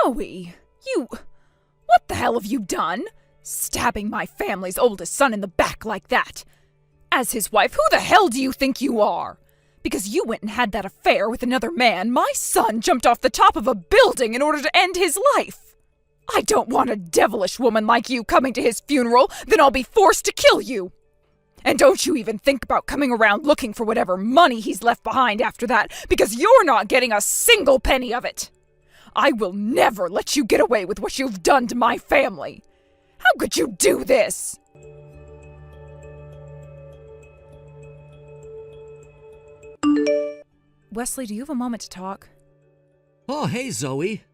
Zoe! What the hell have you done? Stabbing my family's oldest son in the back like that. As his wife, who the hell do you think you are? Because you went and had that affair with another man, my son jumped off the top of a building in order to end his life. I don't want a devilish woman like you coming to his funeral, then I'll be forced to kill you. And don't you even think about coming around looking for whatever money he's left behind after that, because you're not getting a single penny of it. I will never let you get away with what you've done to my family. How could you do this? Wesley, do you have a moment to talk? Oh, hey, Zoe.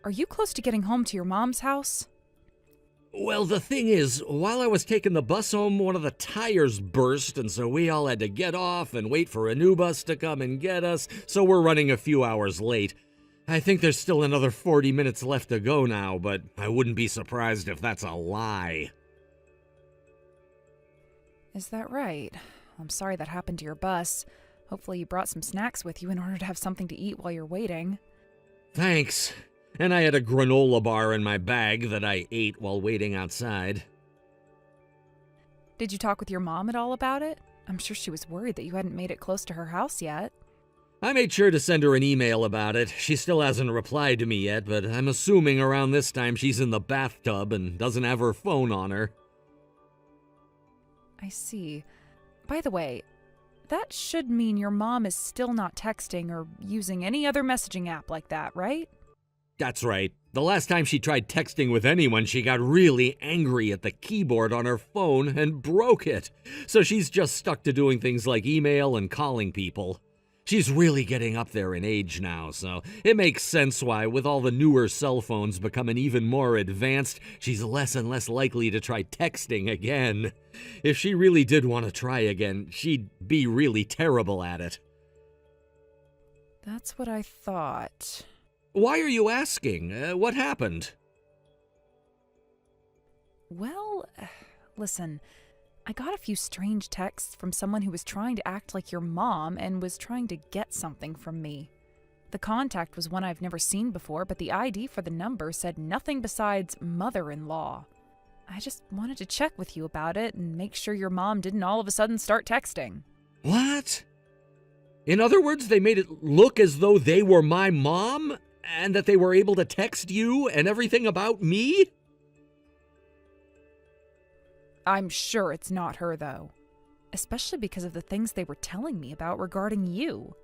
Are you close to getting home to your mom's house? Well, the thing is, while I was taking the bus home, one of the tires burst, and so we all had to get off and wait for a new bus to come and get us, so we're running a few hours late. I think there's still another 40 minutes left to go now, but I wouldn't be surprised if that's a lie. Is that right? I'm sorry that happened to your bus. Hopefully you brought some snacks with you in order to have something to eat while you're waiting. Thanks. And I had a granola bar in my bag that I ate while waiting outside. Did you talk with your mom at all about it? I'm sure she was worried that you hadn't made it close to her house yet. I made sure to send her an email about it. She still hasn't replied to me yet, but I'm assuming around this time she's in the bathtub and doesn't have her phone on her. I see. By the way, that should mean your mom is still not texting or using any other messaging app like that, right? That's right. The last time she tried texting with anyone, she got really angry at the keyboard on her phone and broke it. So she's just stuck to doing things like email and calling people. She's really getting up there in age now, so it makes sense why, with all the newer cell phones becoming even more advanced, she's less and less likely to try texting again. If she really did want to try again, she'd be really terrible at it. That's what I thought. Why are you asking? What happened? Well, listen, I got a few strange texts from someone who was trying to act like your mom and was trying to get something from me. The contact was one I've never seen before, but the ID for the number said nothing besides mother-in-law. I just wanted to check with you about it and make sure your mom didn't all of a sudden start texting. What? In other words, they made it look as though they were my mom? And that they were able to text you and everything about me? I'm sure it's not her, though. Especially because of the things they were telling me about regarding you.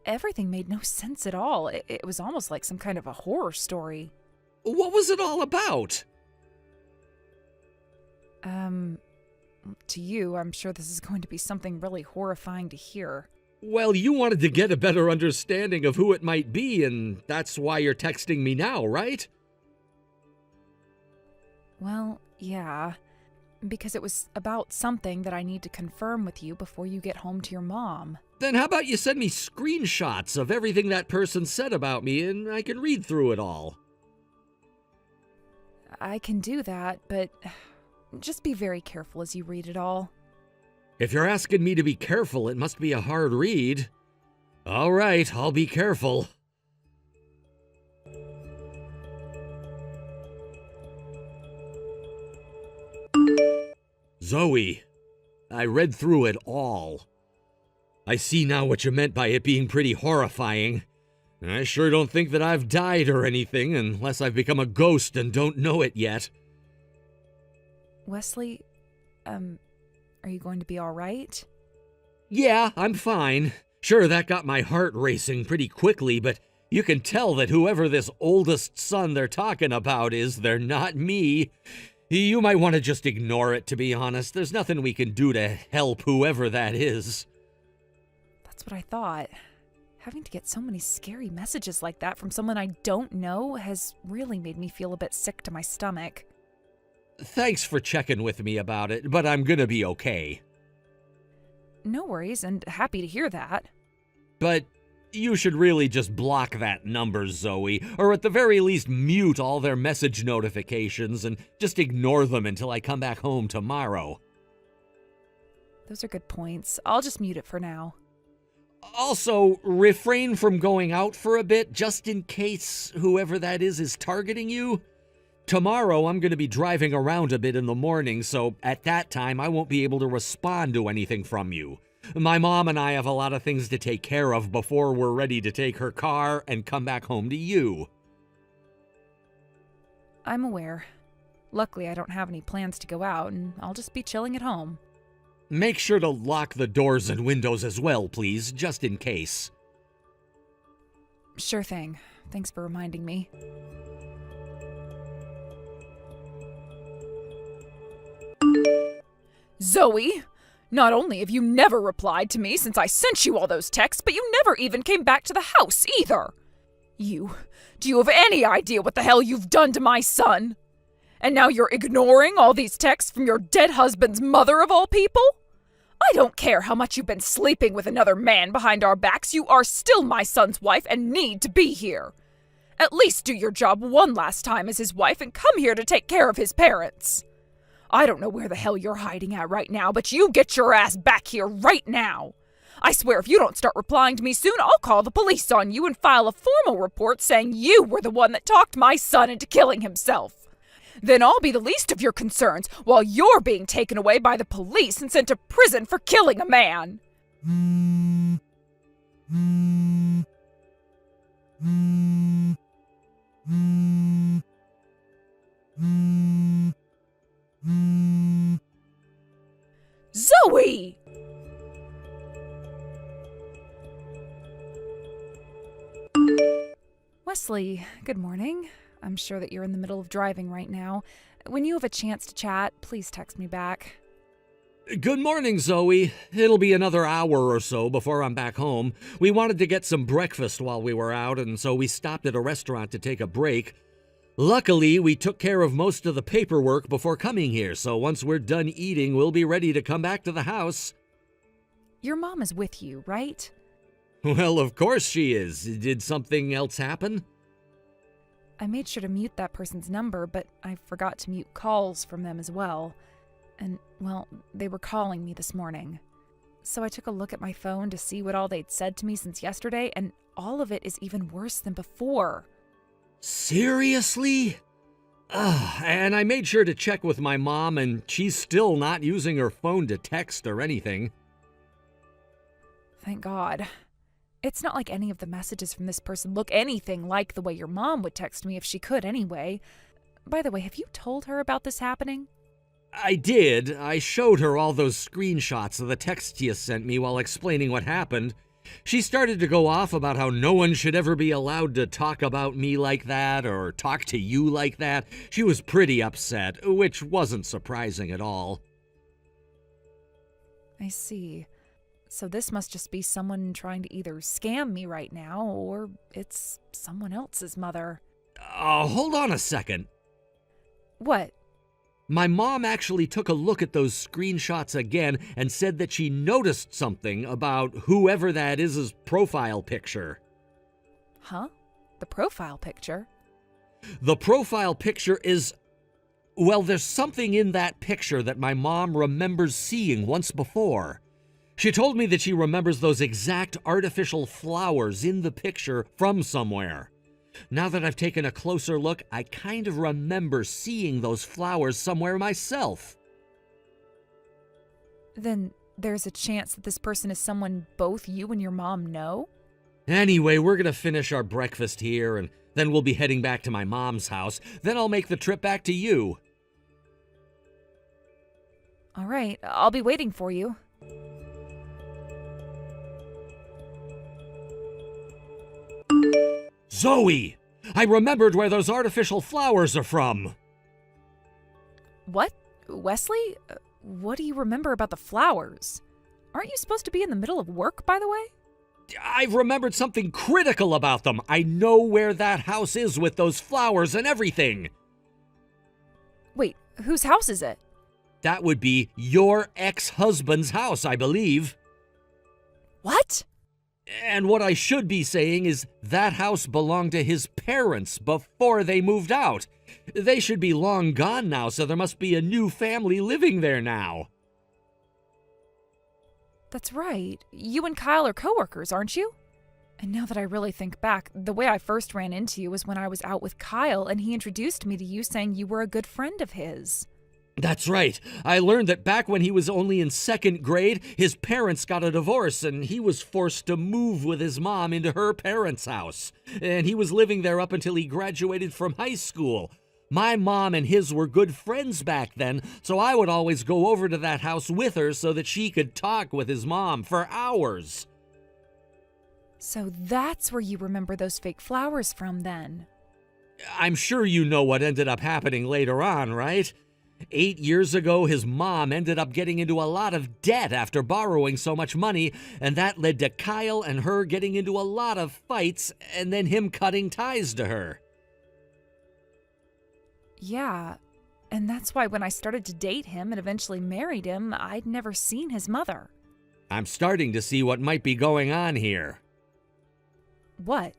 Everything made no sense at all. It was almost like some kind of a horror story. What was it all about? To you, I'm sure this is going to be something really horrifying to hear. Well, you wanted to get a better understanding of who it might be, and that's why you're texting me now, right? Well, yeah. Because it was about something that I need to confirm with you before you get home to your mom. Then how about you send me screenshots of everything that person said about me, and I can read through it all. I can do that, but just be very careful as you read it all. If you're asking me to be careful, it must be a hard read. All right, I'll be careful. Zoe, I read through it all. I see now what you meant by it being pretty horrifying. I sure don't think that I've died or anything, unless I've become a ghost and don't know it yet. Wesley, are you going to be all right? Yeah, I'm fine. Sure, that got my heart racing pretty quickly, but you can tell that whoever this oldest son they're talking about is, they're not me. You might want to just ignore it, to be honest. There's nothing we can do to help whoever that is. That's what I thought. Having to get so many scary messages like that from someone I don't know has really made me feel a bit sick to my stomach. Thanks for checking with me about it, but I'm gonna be okay. No worries, and happy to hear that. But you should really just block that number, Zoe, or at the very least mute all their message notifications and just ignore them until I come back home tomorrow. Those are good points. I'll just mute it for now. Also, refrain from going out for a bit just in case whoever that is targeting you. Tomorrow, I'm going to be driving around a bit in the morning, so at that time, I won't be able to respond to anything from you. My mom and I have a lot of things to take care of before we're ready to take her car and come back home to you. I'm aware. Luckily, I don't have any plans to go out, and I'll just be chilling at home. Make sure to lock the doors and windows as well, please, just in case. Sure thing. Thanks for reminding me. Zoe! Not only have you never replied to me since I sent you all those texts, but you never even came back to the house either! Do you have any idea what the hell you've done to my son? And now you're ignoring all these texts from your dead husband's mother of all people? I don't care how much you've been sleeping with another man behind our backs, you are still my son's wife and need to be here. At least do your job one last time as his wife and come here to take care of his parents. I don't know where the hell you're hiding at right now, but you get your ass back here right now. I swear if you don't start replying to me soon, I'll call the police on you and file a formal report saying you were the one that talked my son into killing himself. Then I'll be the least of your concerns while you're being taken away by the police and sent to prison for killing a man. Zoe! Wesley, good morning. I'm sure that you're in the middle of driving right now. When you have a chance to chat, please text me back. Good morning, Zoe. It'll be another hour or so before I'm back home. We wanted to get some breakfast while we were out, and so we stopped at a restaurant to take a break. Luckily, we took care of most of the paperwork before coming here, so once we're done eating, we'll be ready to come back to the house. Your mom is with you, right? Well, of course she is. Did something else happen? I made sure to mute that person's number, but I forgot to mute calls from them as well. And, well, they were calling me this morning. So I took a look at my phone to see what all they'd said to me since yesterday, and all of it is even worse than before. Seriously? And I made sure to check with my mom, and she's still not using her phone to text or anything. Thank God. It's not like any of the messages from this person look anything like the way your mom would text me if she could anyway. By the way, have you told her about this happening? I did. I showed her all those screenshots of the texts you sent me while explaining what happened. She started to go off about how no one should ever be allowed to talk about me like that or talk to you like that. She was pretty upset, which wasn't surprising at all. I see. So this must just be someone trying to either scam me right now, or it's someone else's mother. Hold on a second. What? My mom actually took a look at those screenshots again and said that she noticed something about whoever that is' profile picture. Huh? The profile picture? The profile picture is... Well, there's something in that picture that my mom remembers seeing once before. She told me that she remembers those exact artificial flowers in the picture from somewhere. Now that I've taken a closer look, I kind of remember seeing those flowers somewhere myself. Then there's a chance that this person is someone both you and your mom know? Anyway, we're gonna finish our breakfast here, and then we'll be heading back to my mom's house. Then I'll make the trip back to you. All right, I'll be waiting for you. Zoe! I remembered where those artificial flowers are from. What? Wesley? What do you remember about the flowers? Aren't you supposed to be in the middle of work, by the way? I've remembered something critical about them. I know where that house is with those flowers and everything. Wait, whose house is it? That would be your ex-husband's house, I believe. What? And what I should be saying is that house belonged to his parents before they moved out. They should be long gone now, so there must be a new family living there now. That's right. You and Kyle are coworkers, aren't you? And now that I really think back, the way I first ran into you was when I was out with Kyle and he introduced me to you saying you were a good friend of his. That's right. I learned that back when he was only in second grade, his parents got a divorce and he was forced to move with his mom into her parents' house. And he was living there up until he graduated from high school. My mom and his were good friends back then, so I would always go over to that house with her so that she could talk with his mom for hours. So that's where you remember those fake flowers from then. I'm sure you know what ended up happening later on, right? 8 years ago, his mom ended up getting into a lot of debt after borrowing so much money, and that led to Kyle and her getting into a lot of fights, and then him cutting ties to her. Yeah, and that's why when I started to date him and eventually married him, I'd never seen his mother. I'm starting to see what might be going on here. What?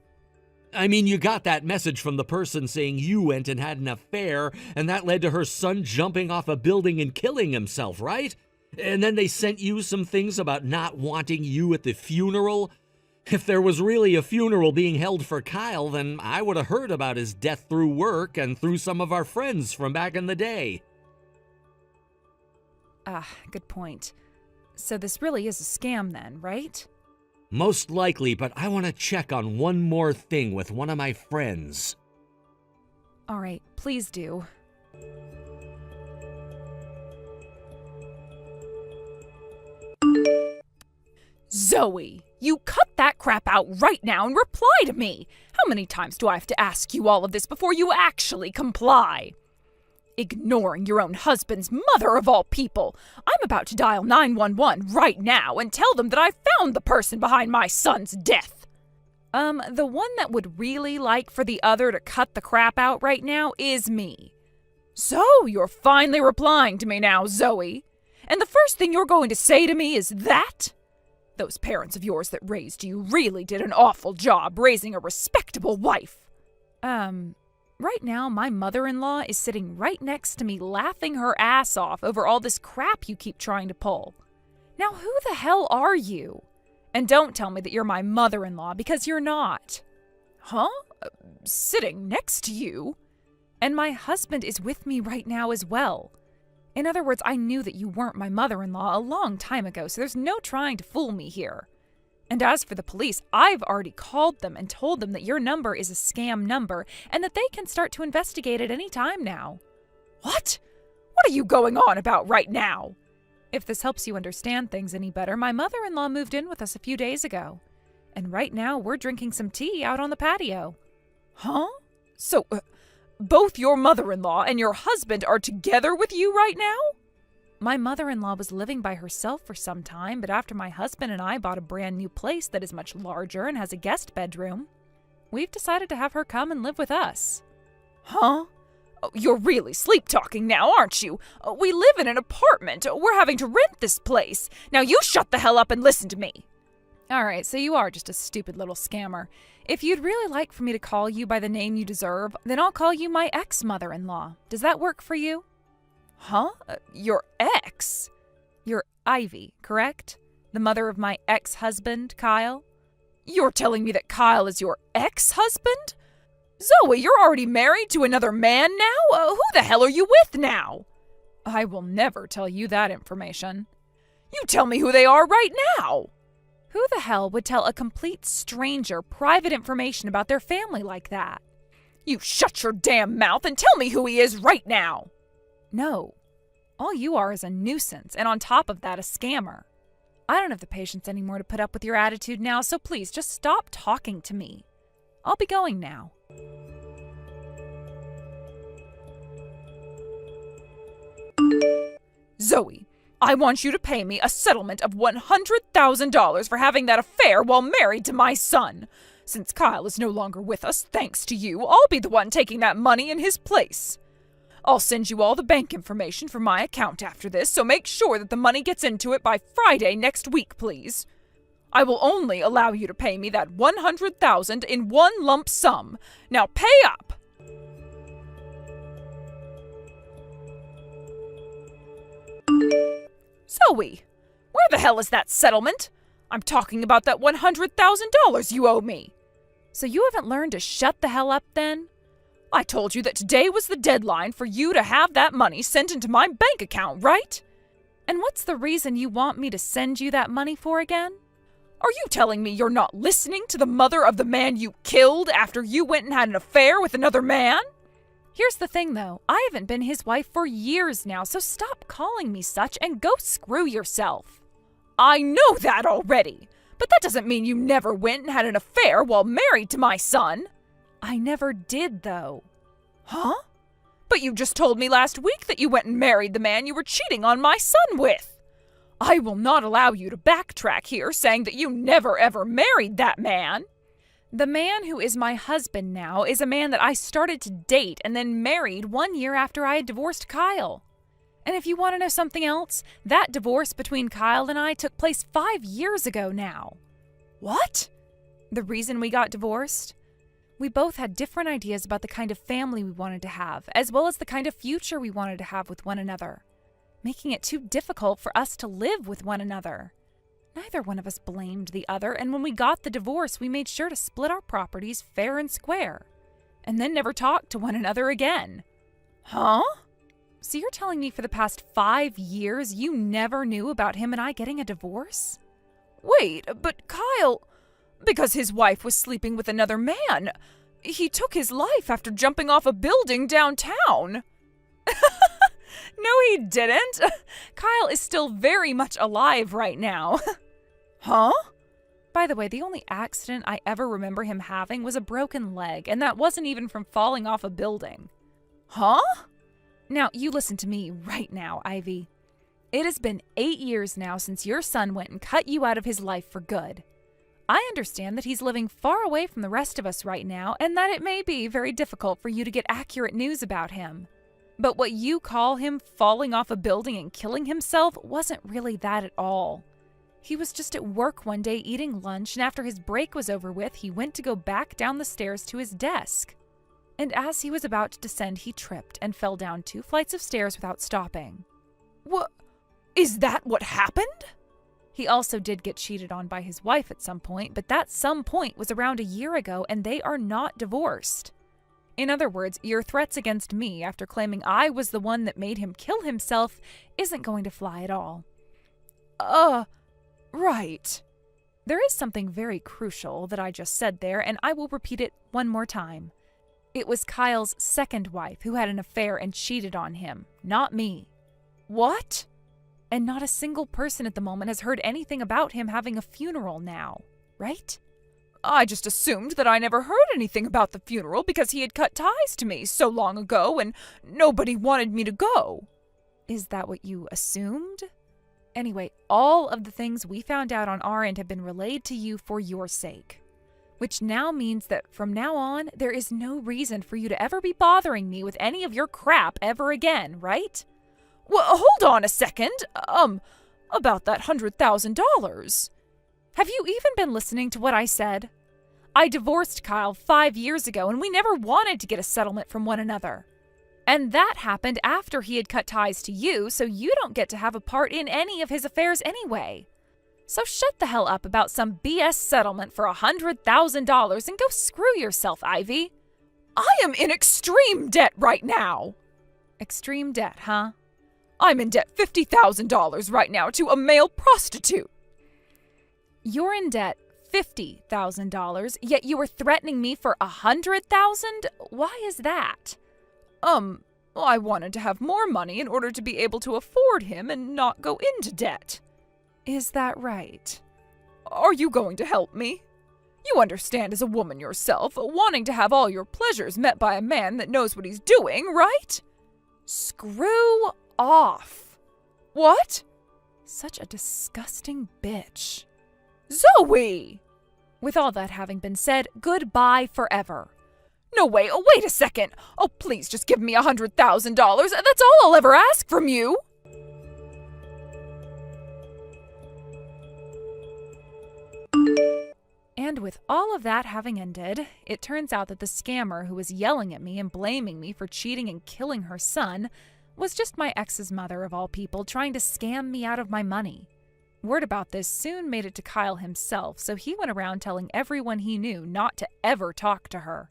I mean, you got that message from the person saying you went and had an affair, and that led to her son jumping off a building and killing himself, right? And then they sent you some things about not wanting you at the funeral. If there was really a funeral being held for Kyle, then I would have heard about his death through work and through some of our friends from back in the day. Good point. So this really is a scam then, right? Most likely, but I want to check on one more thing with one of my friends. All right, please do. Zoe, you cut that crap out right now and reply to me. How many times do I have to ask you all of this before you actually comply? Ignoring your own husband's mother of all people. I'm about to dial 911 right now and tell them that I found the person behind my son's death. The one that would really like for the other to cut the crap out right now is me. So, you're finally replying to me now, Zoe. And the first thing you're going to say to me is that? Those parents of yours that raised you really did an awful job raising a respectable wife. Right now, my mother-in-law is sitting right next to me laughing her ass off over all this crap you keep trying to pull. Now, who the hell are you? And don't tell me that you're my mother-in-law, because you're not. Huh? Sitting next to you? And my husband is with me right now as well. In other words, I knew that you weren't my mother-in-law a long time ago, so there's no trying to fool me here. And as for the police, I've already called them and told them that your number is a scam number and that they can start to investigate at any time now. What? What are you going on about right now? If this helps you understand things any better, my mother-in-law moved in with us a few days ago. And right now, we're drinking some tea out on the patio. Huh? So, both your mother-in-law and your husband are together with you right now? My mother-in-law was living by herself for some time, but after my husband and I bought a brand new place that is much larger and has a guest bedroom, we've decided to have her come and live with us. Huh? Oh, you're really sleep-talking now, aren't you? We live in an apartment. We're having to rent this place. Now you shut the hell up and listen to me. All right, so you are just a stupid little scammer. If you'd really like for me to call you by the name you deserve, then I'll call you my ex-mother-in-law. Does that work for you? Huh? Your ex? You're Ivy, correct? The mother of my ex-husband, Kyle? You're telling me that Kyle is your ex-husband? Zoe, you're already married to another man now? Who the hell are you with now? I will never tell you that information. You tell me who they are right now. Who the hell would tell a complete stranger private information about their family like that? You shut your damn mouth and tell me who he is right now. No. All you are is a nuisance, and on top of that, a scammer. I don't have the patience anymore to put up with your attitude now, so please just stop talking to me. I'll be going now. Zoe, I want you to pay me a settlement of $100,000 for having that affair while married to my son. Since Kyle is no longer with us, thanks to you, I'll be the one taking that money in his place. I'll send you all the bank information for my account after this, so make sure that the money gets into it by Friday next week, please. I will only allow you to pay me that $100,000 in one lump sum. Now pay up! Zoe, where the hell hell is that settlement? I'm talking about that $100,000 you owe me. So you haven't learned to shut the hell up then? I told you that today was the deadline for you to have that money sent into my bank account, right? And what's the reason you want me to send you that money for again? Are you telling me you're not listening to the mother of the man you killed after you went and had an affair with another man? Here's the thing, though. I haven't been his wife for years now, so stop calling me such and go screw yourself. I know that already, but that doesn't mean you never went and had an affair while married to my son. I never did, though. Huh? But you just told me last week that you went and married the man you were cheating on my son with. I will not allow you to backtrack here saying that you never ever married that man. The man who is my husband now is a man that I started to date and then married 1 year after I had divorced Kyle. And if you want to know something else, that divorce between Kyle and I took place 5 years ago now. What? The reason we got divorced? We both had different ideas about the kind of family we wanted to have, as well as the kind of future we wanted to have with one another, making it too difficult for us to live with one another. Neither one of us blamed the other, and when we got the divorce, we made sure to split our properties fair and square, and then never talked to one another again. Huh? So you're telling me for the past 5 years you never knew about him and I getting a divorce? Wait, but Kyle... Because his wife was sleeping with another man. He took his life after jumping off a building downtown. No, he didn't. Kyle is still very much alive right now. Huh? By the way, the only accident I ever remember him having was a broken leg, and that wasn't even from falling off a building. Huh? Now, you listen to me right now, Ivy. It has been 8 years now since your son went and cut you out of his life for good. I understand that he's living far away from the rest of us right now, and that it may be very difficult for you to get accurate news about him. But what you call him falling off a building and killing himself wasn't really that at all. He was just at work one day eating lunch, and after his break was over with, he went to go back down the stairs to his desk. And as he was about to descend, he tripped and fell down 2 flights of stairs without stopping. What? Is that what happened? He also did get cheated on by his wife at some point, but that some point was around a year ago, and they are not divorced. In other words, your threats against me after claiming I was the one that made him kill himself isn't going to fly at all. Right. There is something very crucial that I just said there, and I will repeat it one more time. It was Kyle's second wife who had an affair and cheated on him, not me. What? And not a single person at the moment has heard anything about him having a funeral now, right? I just assumed that I never heard anything about the funeral because he had cut ties to me so long ago and nobody wanted me to go. Is that what you assumed? Anyway, all of the things we found out on our end have been relayed to you for your sake. Which now means that from now on, there is no reason for you to ever be bothering me with any of your crap ever again, right? Well, hold on a second. About that $100,000. Have you even been listening to what I said? I divorced Kyle 5 years ago, and we never wanted to get a settlement from one another. And that happened after he had cut ties to you, so you don't get to have a part in any of his affairs anyway. So shut the hell up about some BS settlement for $100,000 and go screw yourself, Ivy. I am in extreme debt right now. Extreme debt, huh? I'm in debt $50,000 right now to a male prostitute. You're in debt $50,000, yet you were threatening me for $100,000? Why is that? I wanted to have more money in order to be able to afford him and not go into debt. Is that right? Are you going to help me? You understand as a woman yourself, wanting to have all your pleasures met by a man that knows what he's doing, right? Screw off. What? Such a disgusting bitch. Zoe! With all that having been said, goodbye forever. No way, wait a second. Oh, please just give me $100,000. That's all I'll ever ask from you. And with all of that having ended, it turns out that the scammer who was yelling at me and blaming me for cheating and killing her son was just my ex's mother of all people trying to scam me out of my money. Word about this soon made it to Kyle himself, so he went around telling everyone he knew not to ever talk to her,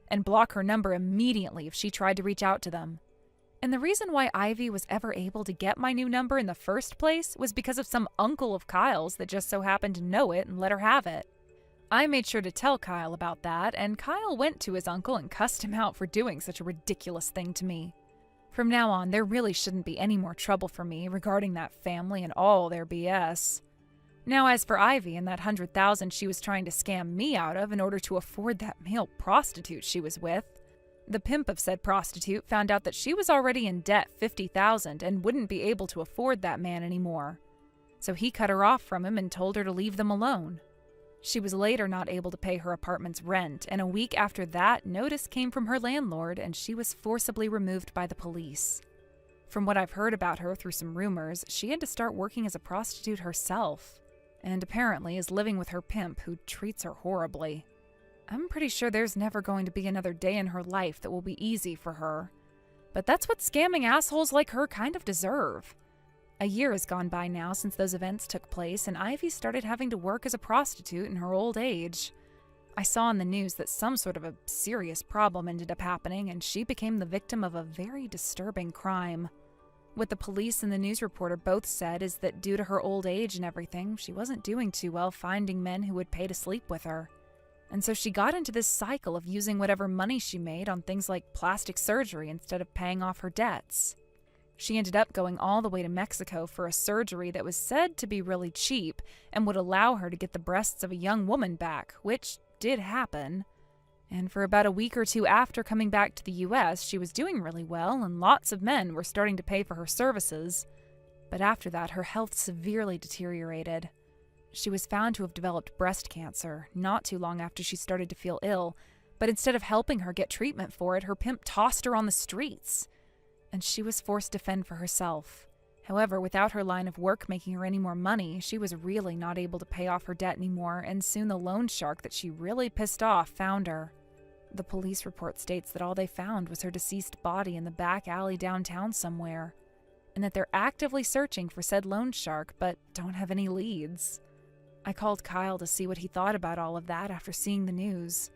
and block her number immediately if she tried to reach out to them. And the reason why Ivy was ever able to get my new number in the first place was because of some uncle of Kyle's that just so happened to know it and let her have it. I made sure to tell Kyle about that, and Kyle went to his uncle and cussed him out for doing such a ridiculous thing to me. From now on, there really shouldn't be any more trouble for me regarding that family and all their BS. Now, as for Ivy and that $100,000 she was trying to scam me out of in order to afford that male prostitute she was with, the pimp of said prostitute found out that she was already in debt $50,000 and wouldn't be able to afford that man anymore. So he cut her off from him and told her to leave them alone. She was later not able to pay her apartment's rent, and a week after that, notice came from her landlord and she was forcibly removed by the police. From what I've heard about her through some rumors, she had to start working as a prostitute herself, and apparently is living with her pimp who treats her horribly. I'm pretty sure there's never going to be another day in her life that will be easy for her. But that's what scamming assholes like her kind of deserve. A year has gone by now since those events took place, and Ivy started having to work as a prostitute in her old age. I saw in the news that some sort of a serious problem ended up happening, and she became the victim of a very disturbing crime. What the police and the news reporter both said is that due to her old age and everything, she wasn't doing too well finding men who would pay to sleep with her. And so she got into this cycle of using whatever money she made on things like plastic surgery instead of paying off her debts. She ended up going all the way to Mexico for a surgery that was said to be really cheap and would allow her to get the breasts of a young woman back, which did happen. And for about a week or two after coming back to the US, she was doing really well and lots of men were starting to pay for her services. But after that, her health severely deteriorated. She was found to have developed breast cancer not too long after she started to feel ill, but instead of helping her get treatment for it, her pimp tossed her on the streets. And she was forced to fend for herself. However, without her line of work making her any more money, she was really not able to pay off her debt anymore, and soon the loan shark that she really pissed off found her. The police report states that all they found was her deceased body in the back alley downtown somewhere, and that they're actively searching for said loan shark, but don't have any leads. I called Kyle to see what he thought about all of that after seeing the news,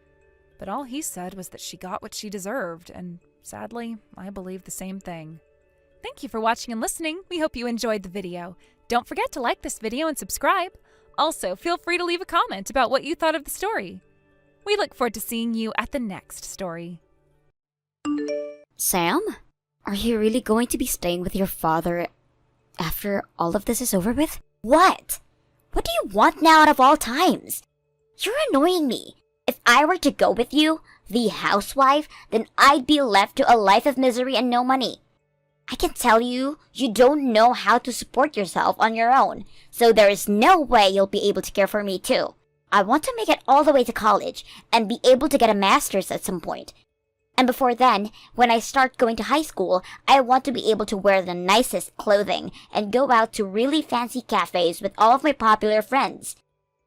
but all he said was that she got what she deserved, and sadly, I believe the same thing. Thank you for watching and listening. We hope you enjoyed the video. Don't forget to like this video and subscribe. Also, feel free to leave a comment about what you thought of the story. We look forward to seeing you at the next story. Sam? Are you really going to be staying with your father after all of this is over with? What? What do you want now out of all times? You're annoying me. If I were to go with you, the housewife, then I'd be left to a life of misery and no money. I can tell you, you don't know how to support yourself on your own, so there is no way you'll be able to care for me too. I want to make it all the way to college and be able to get a master's at some point. And before then, when I start going to high school, I want to be able to wear the nicest clothing and go out to really fancy cafes with all of my popular friends.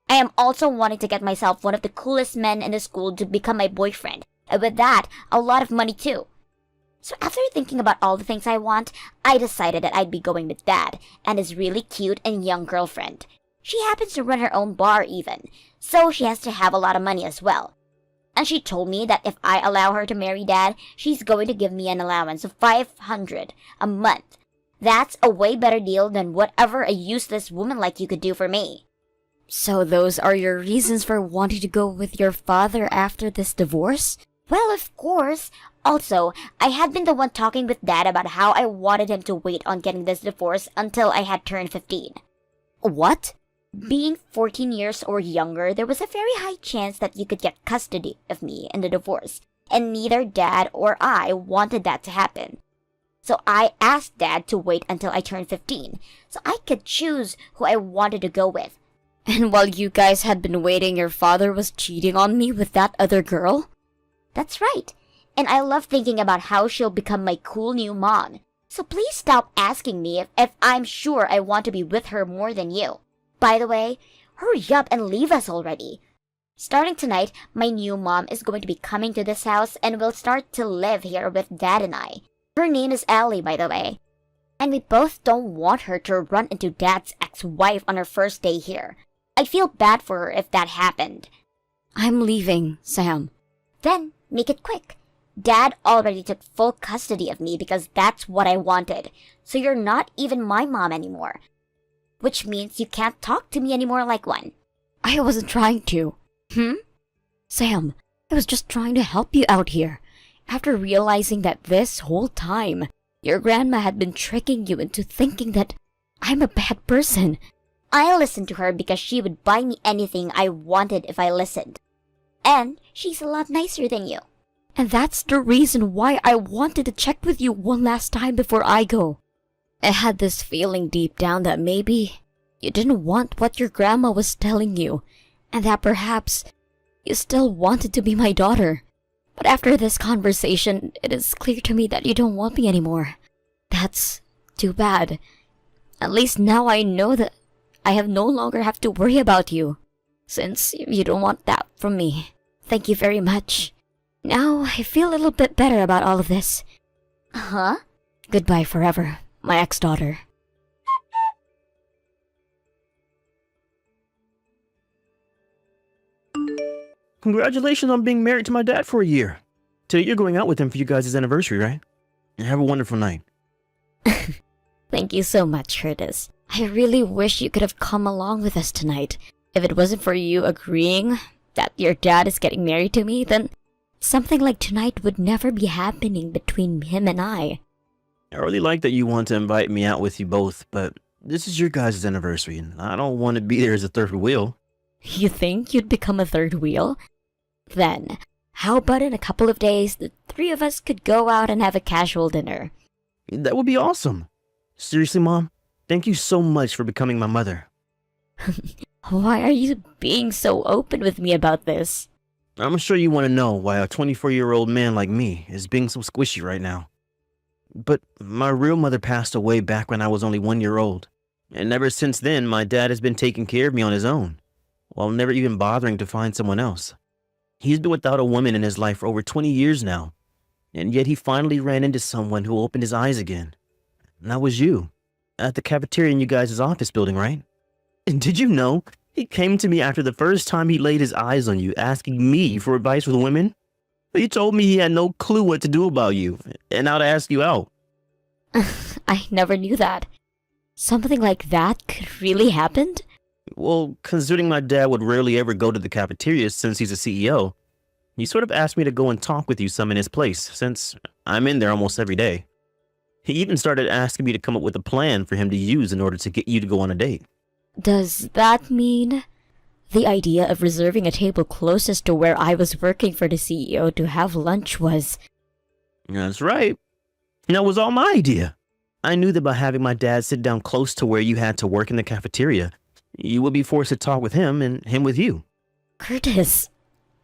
I am also wanting to get myself one of the coolest men in the school to become my boyfriend, and with that, a lot of money too. So after thinking about all the things I want, I decided that I'd be going with Dad and his really cute and young girlfriend. She happens to run her own bar even, so she has to have a lot of money as well. And she told me that if I allow her to marry Dad, she's going to give me an allowance of $500 a month. That's a way better deal than whatever a useless woman like you could do for me. So those are your reasons for wanting to go with your father after this divorce? Well, of course. Also, I had been the one talking with Dad about how I wanted him to wait on getting this divorce until I had turned 15. What? Being 14 years or younger, there was a very high chance that you could get custody of me in the divorce, and neither Dad or I wanted that to happen. So I asked Dad to wait until I turned 15, so I could choose who I wanted to go with. And while you guys had been waiting, your father was cheating on me with that other girl? That's right. And I love thinking about how she'll become my cool new mom. So please stop asking me if I'm sure I want to be with her more than you. By the way, hurry up and leave us already. Starting tonight, my new mom is going to be coming to this house and will start to live here with Dad and I. Her name is Allie, by the way. And we both don't want her to run into Dad's ex-wife on her first day here. I'd feel bad for her if that happened. I'm leaving, Sam. Then, make it quick. Dad already took full custody of me because that's what I wanted. So you're not even my mom anymore. Which means you can't talk to me anymore like one. I wasn't trying to. Sam, I was just trying to help you out here. After realizing that this whole time, your grandma had been tricking you into thinking that I'm a bad person. I listened to her because she would buy me anything I wanted if I listened. And she's a lot nicer than you. And that's the reason why I wanted to check with you one last time before I go. I had this feeling deep down that maybe you didn't want what your grandma was telling you, and that perhaps you still wanted to be my daughter. But after this conversation, it is clear to me that you don't want me anymore. That's too bad. At least now I know that I no longer have to worry about you, since you don't want that from me. Thank you very much. Now I feel a little bit better about all of this. Huh? Goodbye forever, my ex-daughter. Congratulations on being married to my dad for a year. Today you're going out with him for you guys' anniversary, right? And have a wonderful night. Thank you so much, Curtis. I really wish you could have come along with us tonight. If it wasn't for you agreeing that your dad is getting married to me, then something like tonight would never be happening between him and I. I really like that you want to invite me out with you both, but this is your guys' anniversary, and I don't want to be there as a third wheel. You think you'd become a third wheel? Then, how about in a couple of days, the three of us could go out and have a casual dinner? That would be awesome. Seriously, Mom, thank you so much for becoming my mother. Why are you being so open with me about this? I'm sure you want to know why a 24-year-old man like me is being so squishy right now. But my real mother passed away back when I was only 1 year old. And ever since then, my dad has been taking care of me on his own, while never even bothering to find someone else. He's been without a woman in his life for over 20 years now, and yet he finally ran into someone who opened his eyes again. And that was you, at the cafeteria in you guys' office building, right? And did you know, he came to me after the first time he laid his eyes on you, asking me for advice with women? He told me he had no clue what to do about you, and how to ask you out. I never knew that. Something like that could really happen? Well, considering my dad would rarely ever go to the cafeteria since he's a CEO, he sort of asked me to go and talk with you some in his place, since I'm in there almost every day. He even started asking me to come up with a plan for him to use in order to get you to go on a date. Does that mean the idea of reserving a table closest to where I was working for the CEO to have lunch was... That's right. That was all my idea. I knew that by having my dad sit down close to where you had to work in the cafeteria, you would be forced to talk with him and him with you. Curtis,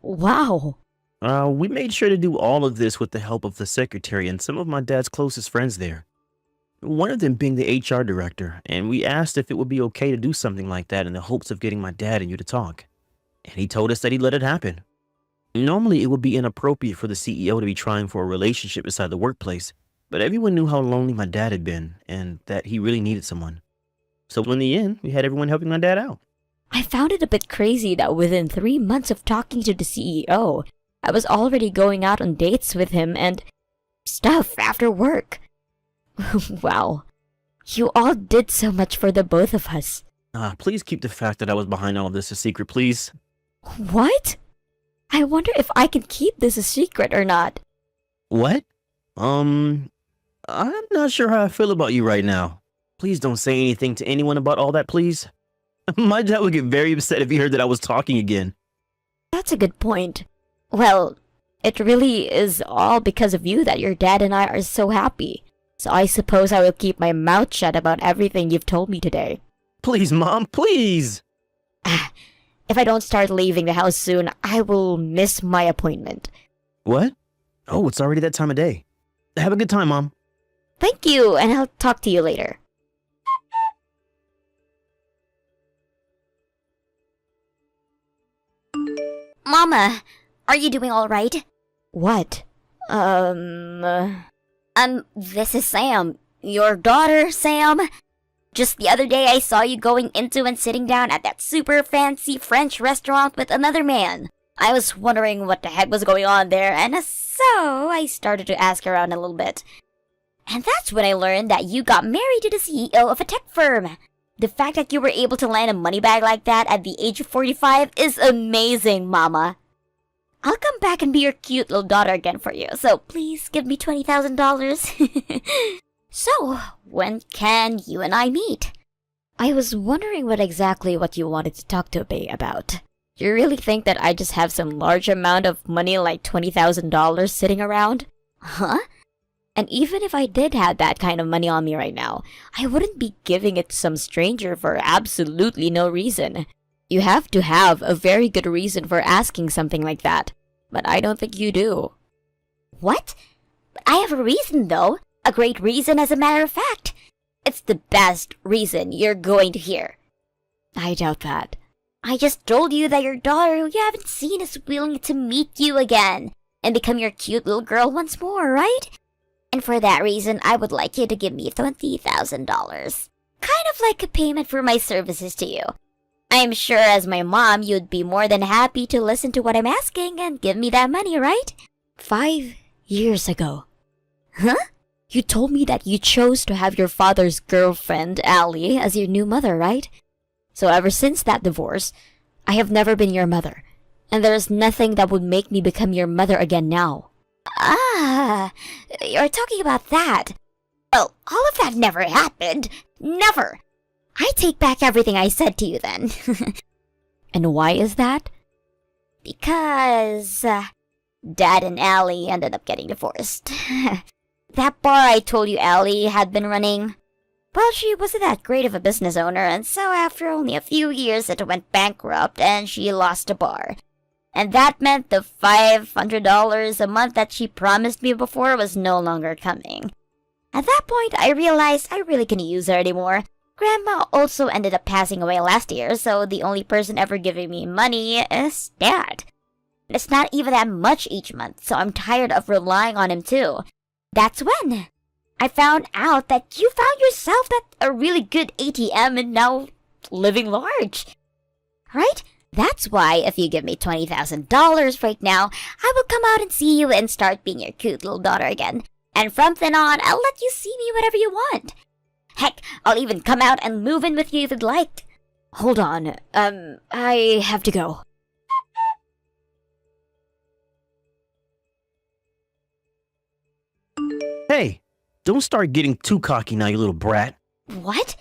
wow. We made sure to do all of this with the help of the secretary and some of my dad's closest friends there. One of them being the HR director, and we asked if it would be okay to do something like that in the hopes of getting my dad and you to talk. And he told us that he'd let it happen. Normally, it would be inappropriate for the CEO to be trying for a relationship inside the workplace, but everyone knew how lonely my dad had been and that he really needed someone. So in the end, we had everyone helping my dad out. I found it a bit crazy that within 3 months of talking to the CEO, I was already going out on dates with him and stuff after work. Wow. You all did so much for the both of us. Please keep the fact that I was behind all of this a secret, please. What? I wonder if I can keep this a secret or not. What? I'm not sure how I feel about you right now. Please don't say anything to anyone about all that, please. My dad would get very upset if he heard that I was talking again. That's a good point. Well, it really is all because of you that your dad and I are so happy. So I suppose I will keep my mouth shut about everything you've told me today. Please, Mom, please! If I don't start leaving the house soon, I will miss my appointment. What? Oh, it's already that time of day. Have a good time, Mom. Thank you, and I'll talk to you later. Mama, are you doing all right? What? This is Sam. Your daughter, Sam. Just the other day I saw you going into and sitting down at that super fancy French restaurant with another man. I was wondering what the heck was going on there, and so I started to ask around a little bit. And that's when I learned that you got married to the CEO of a tech firm. The fact that you were able to land a money bag like that at the age of 45 is amazing, Mama. I'll come back and be your cute little daughter again for you, so please give me $20,000. So, when can you and I meet? I was wondering what you wanted to talk to me about. You really think that I just have some large amount of money like $20,000 sitting around? Huh? And even if I did have that kind of money on me right now, I wouldn't be giving it to some stranger for absolutely no reason. You have to have a very good reason for asking something like that. But I don't think you do. What? I have a reason, though. A great reason, as a matter of fact. It's the best reason you're going to hear. I doubt that. I just told you that your daughter, who you haven't seen, is willing to meet you again and become your cute little girl once more, right? And for that reason, I would like you to give me $20,000. Kind of like a payment for my services to you. I am sure as my mom, you'd be more than happy to listen to what I'm asking and give me that money, right? 5 years ago. Huh? You told me that you chose to have your father's girlfriend, Allie, as your new mother, right? So ever since that divorce, I have never been your mother. And there is nothing that would make me become your mother again now. Ah, you're talking about that. Well, all of that never happened. Never. I take back everything I said to you then. And why is that? Because Dad and Allie ended up getting divorced. That bar I told you Allie had been running, well, she wasn't that great of a business owner, and so after only a few years it went bankrupt and she lost the bar. And that meant the $500 a month that she promised me before was no longer coming. At that point, I realized I really couldn't use her anymore. Grandma also ended up passing away last year, so the only person ever giving me money is Dad. It's not even that much each month, so I'm tired of relying on him too. That's when I found out that you found yourself at a really good ATM and now living large. Right? That's why if you give me $20,000 right now, I will come out and see you and start being your cute little daughter again. And from then on, I'll let you see me whenever you want. Heck, I'll even come out and move in with you if you'd like. Hold on, I have to go. Hey, don't start getting too cocky now, you little brat. What?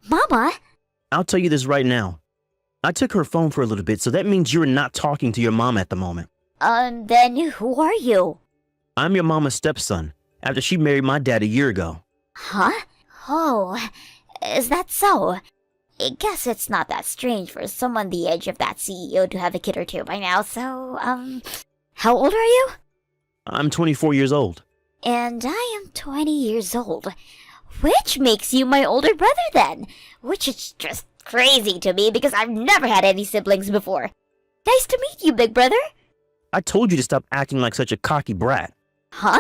Mama? I'll tell you this right now. I took her phone for a little bit, so that means you're not talking to your mom at the moment. Then who are you? I'm your mama's stepson, after she married my dad a year ago. Huh? Oh, is that so? I guess it's not that strange for someone the age of that CEO to have a kid or two by now, so, how old are you? I'm 24 years old. And I am 20 years old. Which makes you my older brother then. Which is just crazy to me because I've never had any siblings before. Nice to meet you, big brother. I told you to stop acting like such a cocky brat. Huh?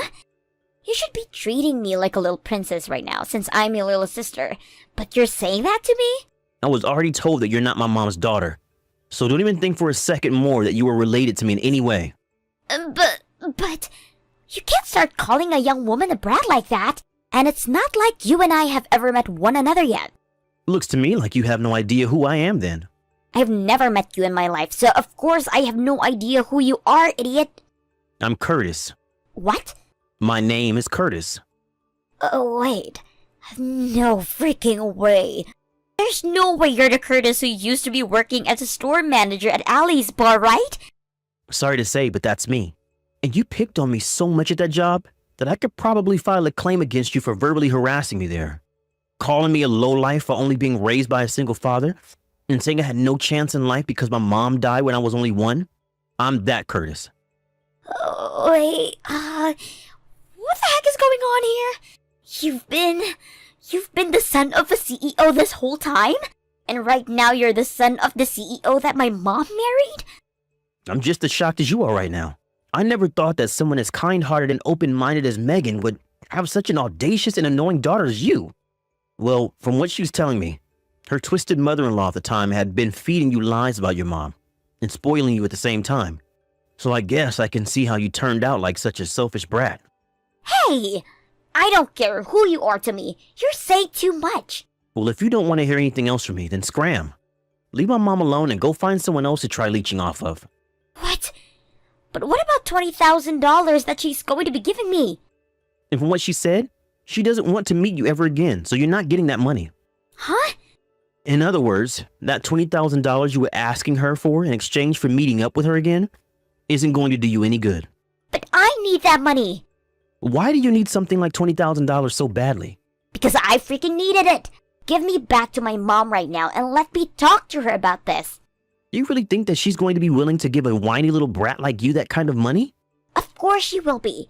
You should be treating me like a little princess right now since I'm your little sister. But you're saying that to me? I was already told that you're not my mom's daughter. So don't even think for a second more that you were related to me in any way. But... You can't start calling a young woman a brat like that. And it's not like you and I have ever met one another yet. Looks to me like you have no idea who I am then. I've never met you in my life, so of course I have no idea who you are, idiot. I'm Curtis. What? My name is Curtis. Oh, wait. No freaking way. There's no way you're the Curtis who used to be working as a store manager at Allie's bar, right? Sorry to say, but that's me. And you picked on me so much at that job that I could probably file a claim against you for verbally harassing me there. Calling me a lowlife for only being raised by a single father, and saying I had no chance in life because my mom died when I was only 1. I'm that Curtis. Oh, wait, what the heck is going on here? You've been the son of a CEO this whole time? And right now you're the son of the CEO that my mom married? I'm just as shocked as you are right now. I never thought that someone as kind-hearted and open-minded as Megan would have such an audacious and annoying daughter as you? Well, from what she was telling me, her twisted mother-in-law at the time had been feeding you lies about your mom and spoiling you at the same time. So I guess I can see how you turned out like such a selfish brat. Hey! I don't care who you are to me. You're saying too much. Well, if you don't want to hear anything else from me, then scram. Leave my mom alone and go find someone else to try leeching off of. What? But what about $20,000 that she's going to be giving me? And from what she said, she doesn't want to meet you ever again, so you're not getting that money. Huh? In other words, that $20,000 you were asking her for in exchange for meeting up with her again isn't going to do you any good. But I need that money. Why do you need something like $20,000 so badly? Because I freaking needed it. Give me back to my mom right now and let me talk to her about this. You really think that she's going to be willing to give a whiny little brat like you that kind of money? Of course she will be.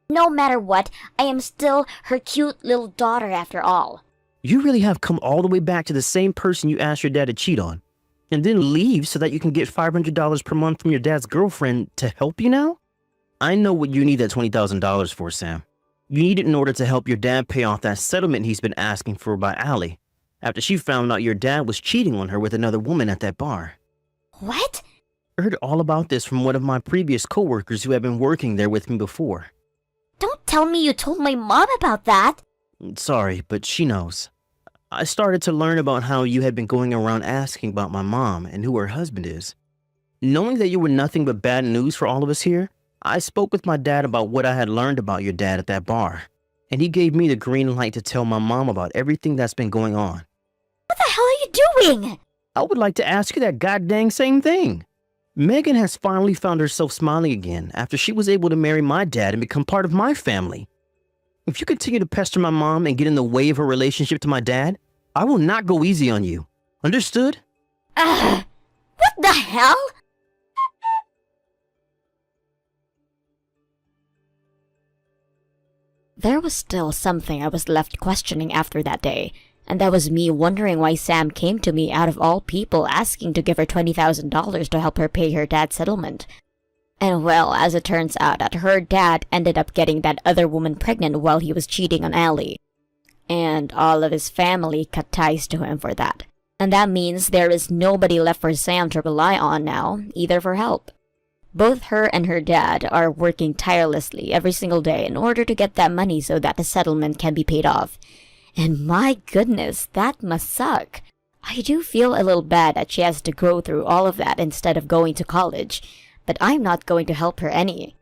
No matter what, I am still her cute little daughter after all. You really have come all the way back to the same person you asked your dad to cheat on, and then leave so that you can get $500 per month from your dad's girlfriend to help you now? I know what you need that $20,000 for, Sam. You need it in order to help your dad pay off that settlement he's been asking for by Allie, after she found out your dad was cheating on her with another woman at that bar. What? I heard all about this from one of my previous coworkers who had been working there with me before. Don't tell me you told my mom about that. Sorry, but she knows. I started to learn about how you had been going around asking about my mom and who her husband is. Knowing that you were nothing but bad news for all of us here, I spoke with my dad about what I had learned about your dad at that bar, and he gave me the green light to tell my mom about everything that's been going on. What the hell are you doing? I would like to ask you that goddamn same thing. Megan has finally found herself smiling again after she was able to marry my dad and become part of my family. If you continue to pester my mom and get in the way of her relationship to my dad, I will not go easy on you. Understood? What the hell? There was still something I was left questioning after that day, and that was me wondering why Sam came to me out of all people asking to give her $20,000 to help her pay her dad's settlement. And well, as it turns out, that her dad ended up getting that other woman pregnant while he was cheating on Allie. And all of his family cut ties to him for that. And that means there is nobody left for Sam to rely on now, either for help. Both her and her dad are working tirelessly every single day in order to get that money so that the settlement can be paid off. And my goodness, that must suck. I do feel a little bad that she has to go through all of that instead of going to college, but I'm not going to help her any.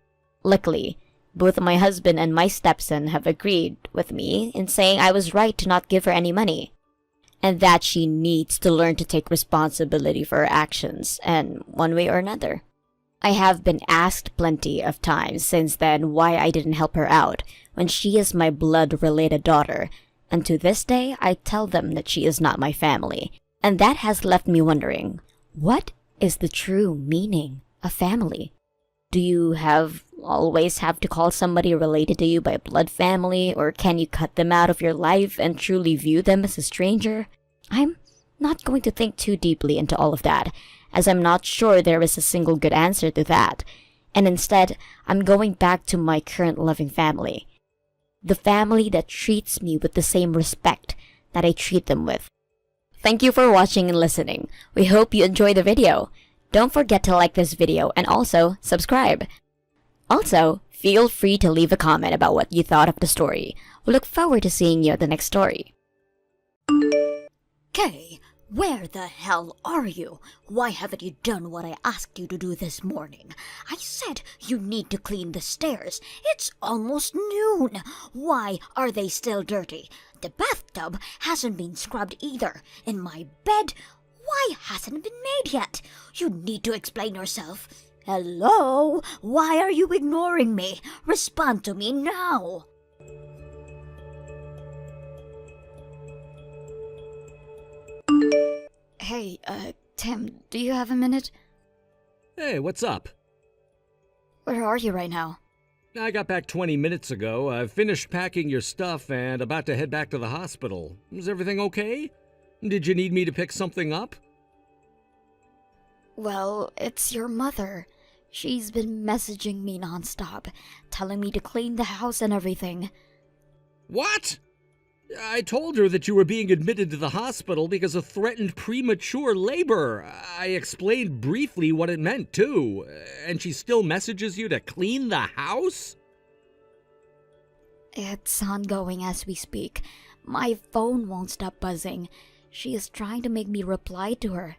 Luckily, both my husband and my stepson have agreed with me in saying I was right to not give her any money, and that she needs to learn to take responsibility for her actions, and one way or another. I have been asked plenty of times since then why I didn't help her out when she is my blood-related daughter, and to this day I tell them that she is not my family, and that has left me wondering, what is the true meaning of family? Do you always have to call somebody related to you by blood family, or can you cut them out of your life and truly view them as a stranger? I'm not going to think too deeply into all of that, as I'm not sure there is a single good answer to that, and instead, I'm going back to my current loving family. The family that treats me with the same respect that I treat them with. Thank you for watching and listening. We hope you enjoyed the video. Don't forget to like this video and also subscribe. Also, feel free to leave a comment about what you thought of the story. We look forward to seeing you at the next story. Kay, where the hell are you? Why haven't you done what I asked you to do this morning? I said you need to clean the stairs. It's almost noon. Why are they still dirty? The bathtub hasn't been scrubbed either. And my bed, why hasn't it been made yet? You need to explain yourself. Hello? Why are you ignoring me? Respond to me now. Hey, Tim, do you have a minute? Hey, what's up? Where are you right now? I got back 20 minutes ago. I've finished packing your stuff and about to head back to the hospital. Is everything okay? Did you need me to pick something up? Well, it's your mother. She's been messaging me nonstop, telling me to clean the house and everything. What? I told her that you were being admitted to the hospital because of threatened premature labor. I explained briefly what it meant, too. And she still messages you to clean the house? It's ongoing as we speak. My phone won't stop buzzing. She is trying to make me reply to her.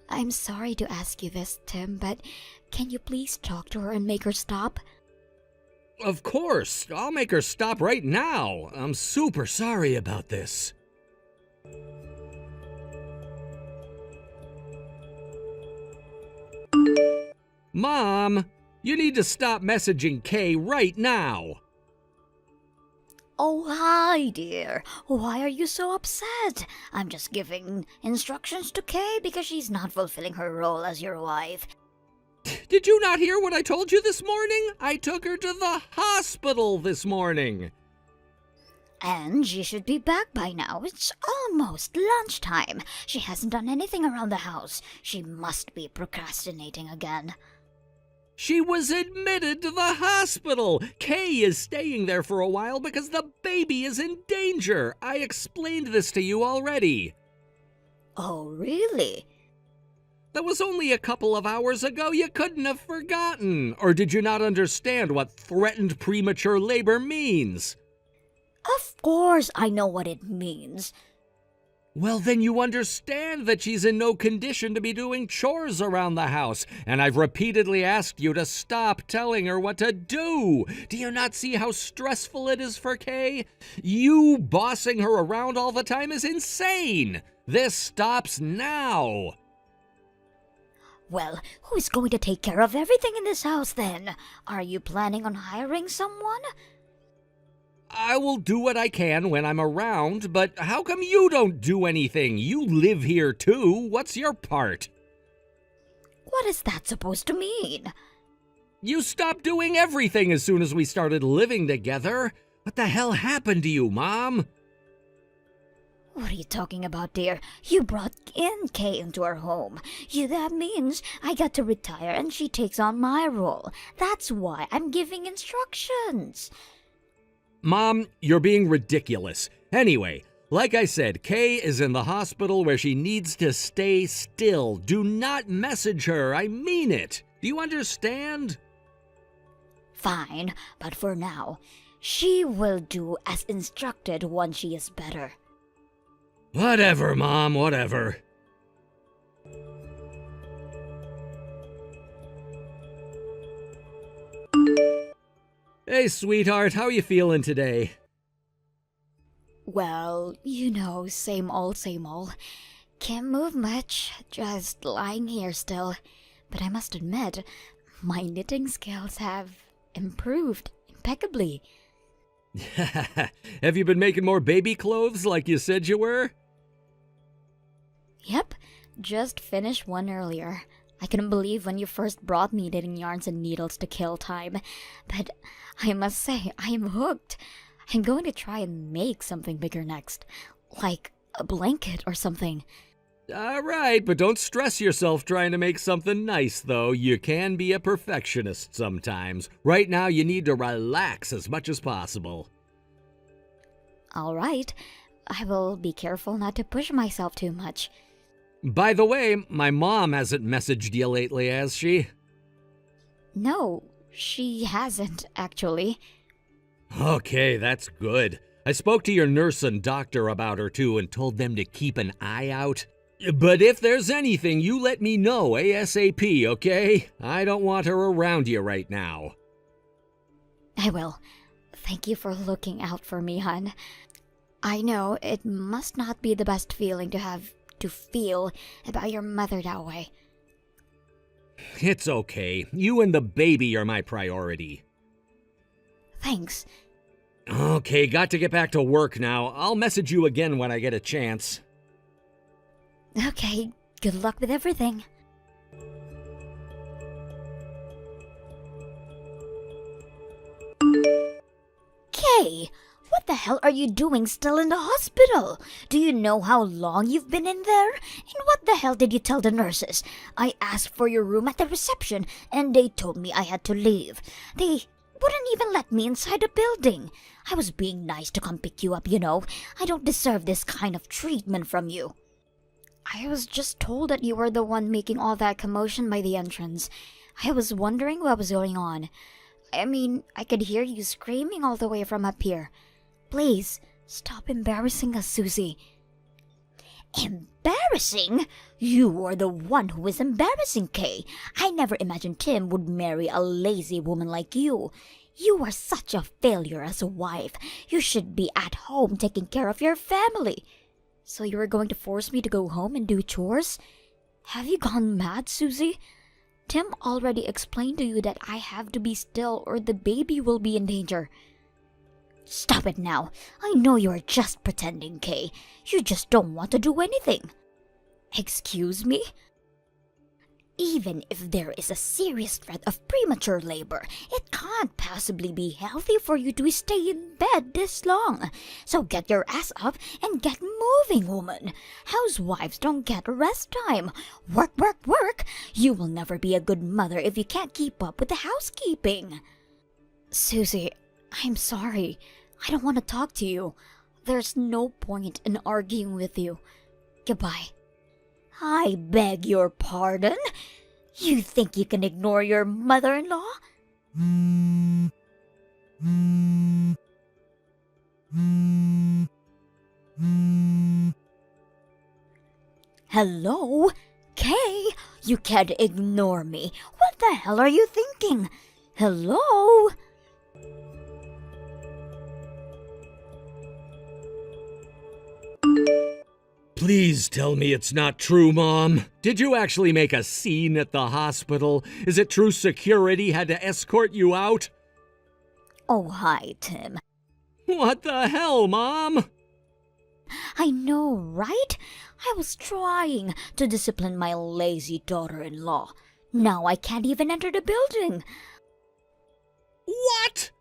I'm sorry to ask you this, Tim, but can you please talk to her and make her stop? Of course. I'll make her stop right now. I'm super sorry about this. Mom, you need to stop messaging Kay right now. Oh, hi, dear. Why are you so upset? I'm just giving instructions to Kay because she's not fulfilling her role as your wife. Did you not hear what I told you this morning? I took her to the hospital this morning. And she should be back by now. It's almost lunchtime. She hasn't done anything around the house. She must be procrastinating again. She was admitted to the hospital. Kay is staying there for a while because the baby is in danger. I explained this to you already. Oh, really? That was only a couple of hours ago. You couldn't have forgotten. Or did you not understand what threatened premature labor means? Of course I know what it means. Well, then you understand that she's in no condition to be doing chores around the house, and I've repeatedly asked you to stop telling her what to do. Do you not see how stressful it is for Kay? You bossing her around all the time is insane. This stops now. Well, who's going to take care of everything in this house then? Are you planning on hiring someone? I will do what I can when I'm around, but how come you don't do anything? You live here too. What's your part? What is that supposed to mean? You stopped doing everything as soon as we started living together. What the hell happened to you, Mom? What are you talking about, dear? You brought in Kay into our home. That means I got to retire and she takes on my role. That's why I'm giving instructions. Mom, you're being ridiculous. Anyway, like I said, Kay is in the hospital where she needs to stay still. Do not message her. I mean it. Do you understand? Fine, but for now, she will do as instructed once she is better. Whatever, Mom, whatever. Hey, sweetheart, how you feeling today? Well, same old, same old. Can't move much, just lying here still. But I must admit, my knitting skills have improved impeccably. Have you been making more baby clothes like you said you were? Yep, just finished one earlier. I couldn't believe when you first brought me knitting yarns and needles to kill time. But I must say, I am hooked. I'm going to try and make something bigger next. Like a blanket or something. All right, but don't stress yourself trying to make something nice, though. You can be a perfectionist sometimes. Right now, you need to relax as much as possible. All right, I will be careful not to push myself too much. By the way, my mom hasn't messaged you lately, has she? No, she hasn't, actually. Okay, that's good. I spoke to your nurse and doctor about her, too, and told them to keep an eye out. But if there's anything, you let me know ASAP, okay? I don't want her around you right now. I will. Thank you for looking out for me, hon. I know it must not be the best feeling to have to feel about your mother that way. It's okay. You and the baby are my priority. Thanks. Okay, got to get back to work now. I'll message you again when I get a chance. Okay, good luck with everything. Kay, what the hell are you doing still in the hospital? Do you know how long you've been in there? And what the hell did you tell the nurses? I asked for your room at the reception, and they told me I had to leave. They wouldn't even let me inside the building. I was being nice to come pick you up, you know. I don't deserve this kind of treatment from you. I was just told that you were the one making all that commotion by the entrance. I was wondering what was going on. I mean, I could hear you screaming all the way from up here. Please, stop embarrassing us, Susie. Embarrassing? You are the one who is embarrassing, Kay. I never imagined Tim would marry a lazy woman like you. You are such a failure as a wife. You should be at home taking care of your family. So you were going to force me to go home and do chores? Have you gone mad, Susie? Tim already explained to you that I have to be still or the baby will be in danger. Stop it now. I know you are just pretending, Kay. You just don't want to do anything. Excuse me? Even if there is a serious threat of premature labor, it can't possibly be healthy for you to stay in bed this long. So get your ass up and get moving, woman. Housewives don't get rest time. Work, work, work. You will never be a good mother if you can't keep up with the housekeeping. Susie, I'm sorry. I don't want to talk to you. There's no point in arguing with you. Goodbye. I beg your pardon? You think you can ignore your mother-in-law? Hello? Kay, you can't ignore me. What the hell are you thinking? Hello? Please tell me it's not true, Mom. Did you actually make a scene at the hospital? Is it true security had to escort you out? Oh, hi, Tim. What the hell, Mom? I know, right? I was trying to discipline my lazy daughter-in-law. Now I can't even enter the building. What?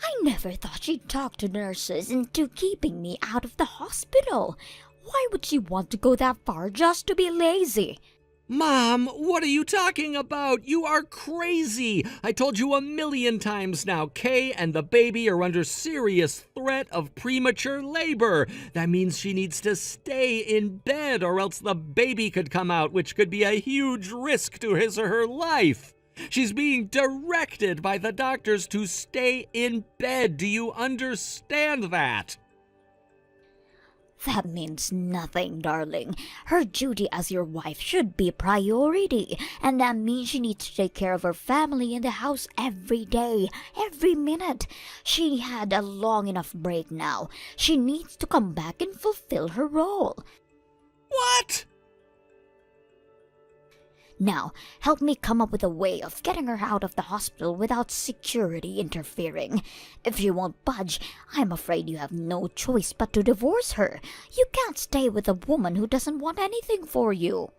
I never thought she'd talk to nurses into keeping me out of the hospital. Why would she want to go that far just to be lazy? Mom, what are you talking about? You are crazy. I told you 1,000,000 times now. Kay and the baby are under serious threat of premature labor. That means she needs to stay in bed or else the baby could come out, which could be a huge risk to his or her life. She's being directed by the doctors to stay in bed. Do you understand that? That means nothing, darling. Her duty as your wife should be priority, and that means she needs to take care of her family in the house every day, every minute. She had a long enough break now. She needs to come back and fulfill her role. What? Now, help me come up with a way of getting her out of the hospital without security interfering. If she won't budge, I'm afraid you have no choice but to divorce her. You can't stay with a woman who doesn't want anything for you.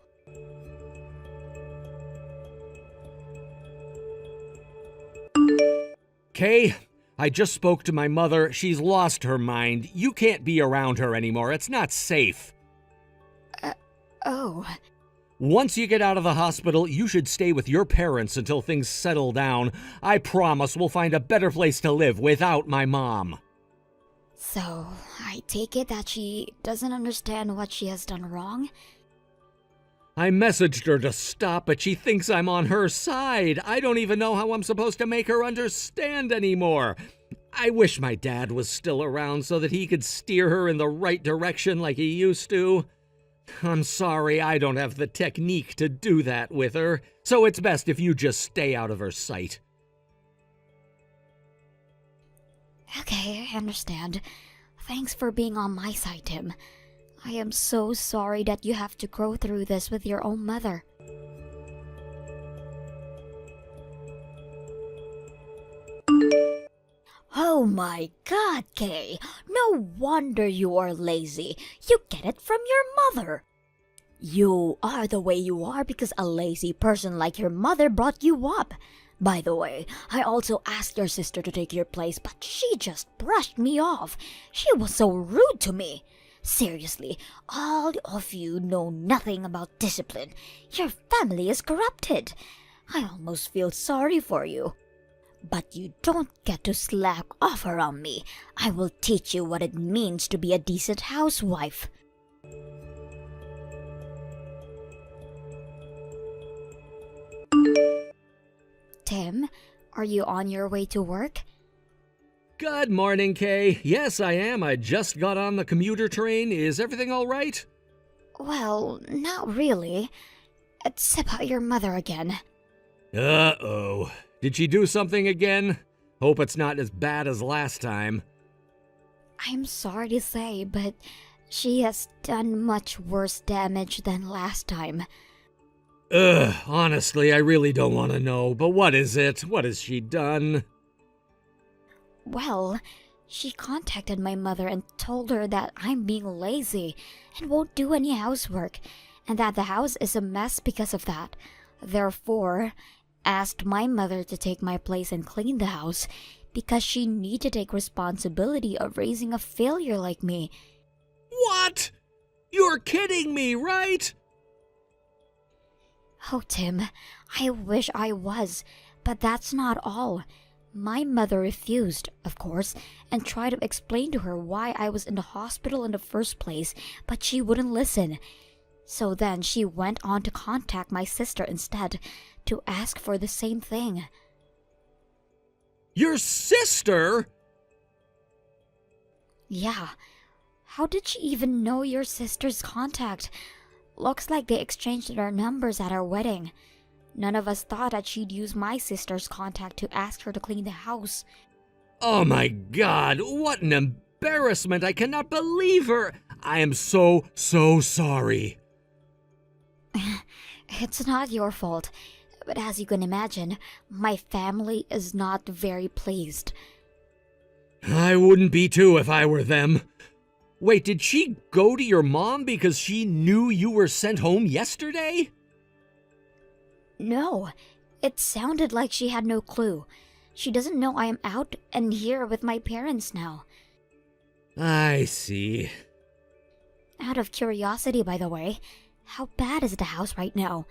Kay, I just spoke to my mother. She's lost her mind. You can't be around her anymore. It's not safe. Oh. Once you get out of the hospital, you should stay with your parents until things settle down. I promise we'll find a better place to live without my mom. So, I take it that she doesn't understand what she has done wrong? I messaged her to stop, but she thinks I'm on her side. I don't even know how I'm supposed to make her understand anymore. I wish my dad was still around so that he could steer her in the right direction like he used to. I'm sorry, I don't have the technique to do that with her, so it's best if you just stay out of her sight. Okay, I understand. Thanks for being on my side, Tim. I am so sorry that you have to go through this with your own mother. Oh my God, Kay. No wonder you are lazy. You get it from your mother. You are the way you are because a lazy person like your mother brought you up. By the way, I also asked your sister to take your place, but she just brushed me off. She was so rude to me. Seriously, all of you know nothing about discipline. Your family is corrupted. I almost feel sorry for you. But you don't get to slack off around me. I will teach you what it means to be a decent housewife. Tim, are you on your way to work? Good morning, Kay. Yes, I am. I just got on the commuter train. Is everything all right? Well, not really. It's about your mother again. Uh-oh. Did she do something again? Hope it's not as bad as last time. I'm sorry to say, but she has done much worse damage than last time. Ugh, honestly, I really don't want to know, but what is it? What has she done? Well, she contacted my mother and told her that I'm being lazy and won't do any housework, and that the house is a mess because of that. Therefore, asked my mother to take my place and clean the house because she needs to take responsibility of raising a failure like me. What? You're kidding me, right? Oh, Tim, I wish I was, but that's not all. My mother refused, of course, and tried to explain to her why I was in the hospital in the first place, but she wouldn't listen. So then she went on to contact my sister instead to ask for the same thing. Your sister? Yeah. How did she even know your sister's contact? Looks like they exchanged their numbers at our wedding. None of us thought that she'd use my sister's contact to ask her to clean the house. Oh my God, what an embarrassment. I cannot believe her. I am so sorry. It's not your fault, but as you can imagine, my family is not very pleased. I wouldn't be too if I were them. Wait, did she go to your mom because she knew you were sent home yesterday? No, it sounded like she had no clue. She doesn't know I am out and here with my parents now. I see. Out of curiosity, by the way, how bad is the house right now?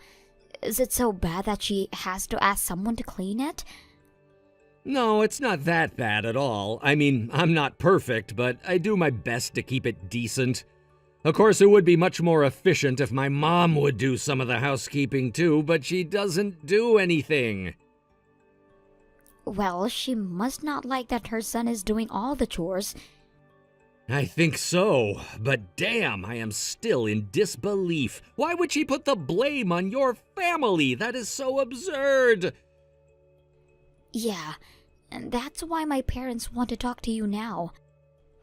Is it so bad that she has to ask someone to clean it? No, it's not that bad at all. I mean, I'm not perfect, but I do my best to keep it decent. Of course, it would be much more efficient if my mom would do some of the housekeeping too, but she doesn't do anything. Well, she must not like that her son is doing all the chores. I think so, but damn, I am still in disbelief. Why would she put the blame on your family? That is so absurd. Yeah, and that's why my parents want to talk to you now.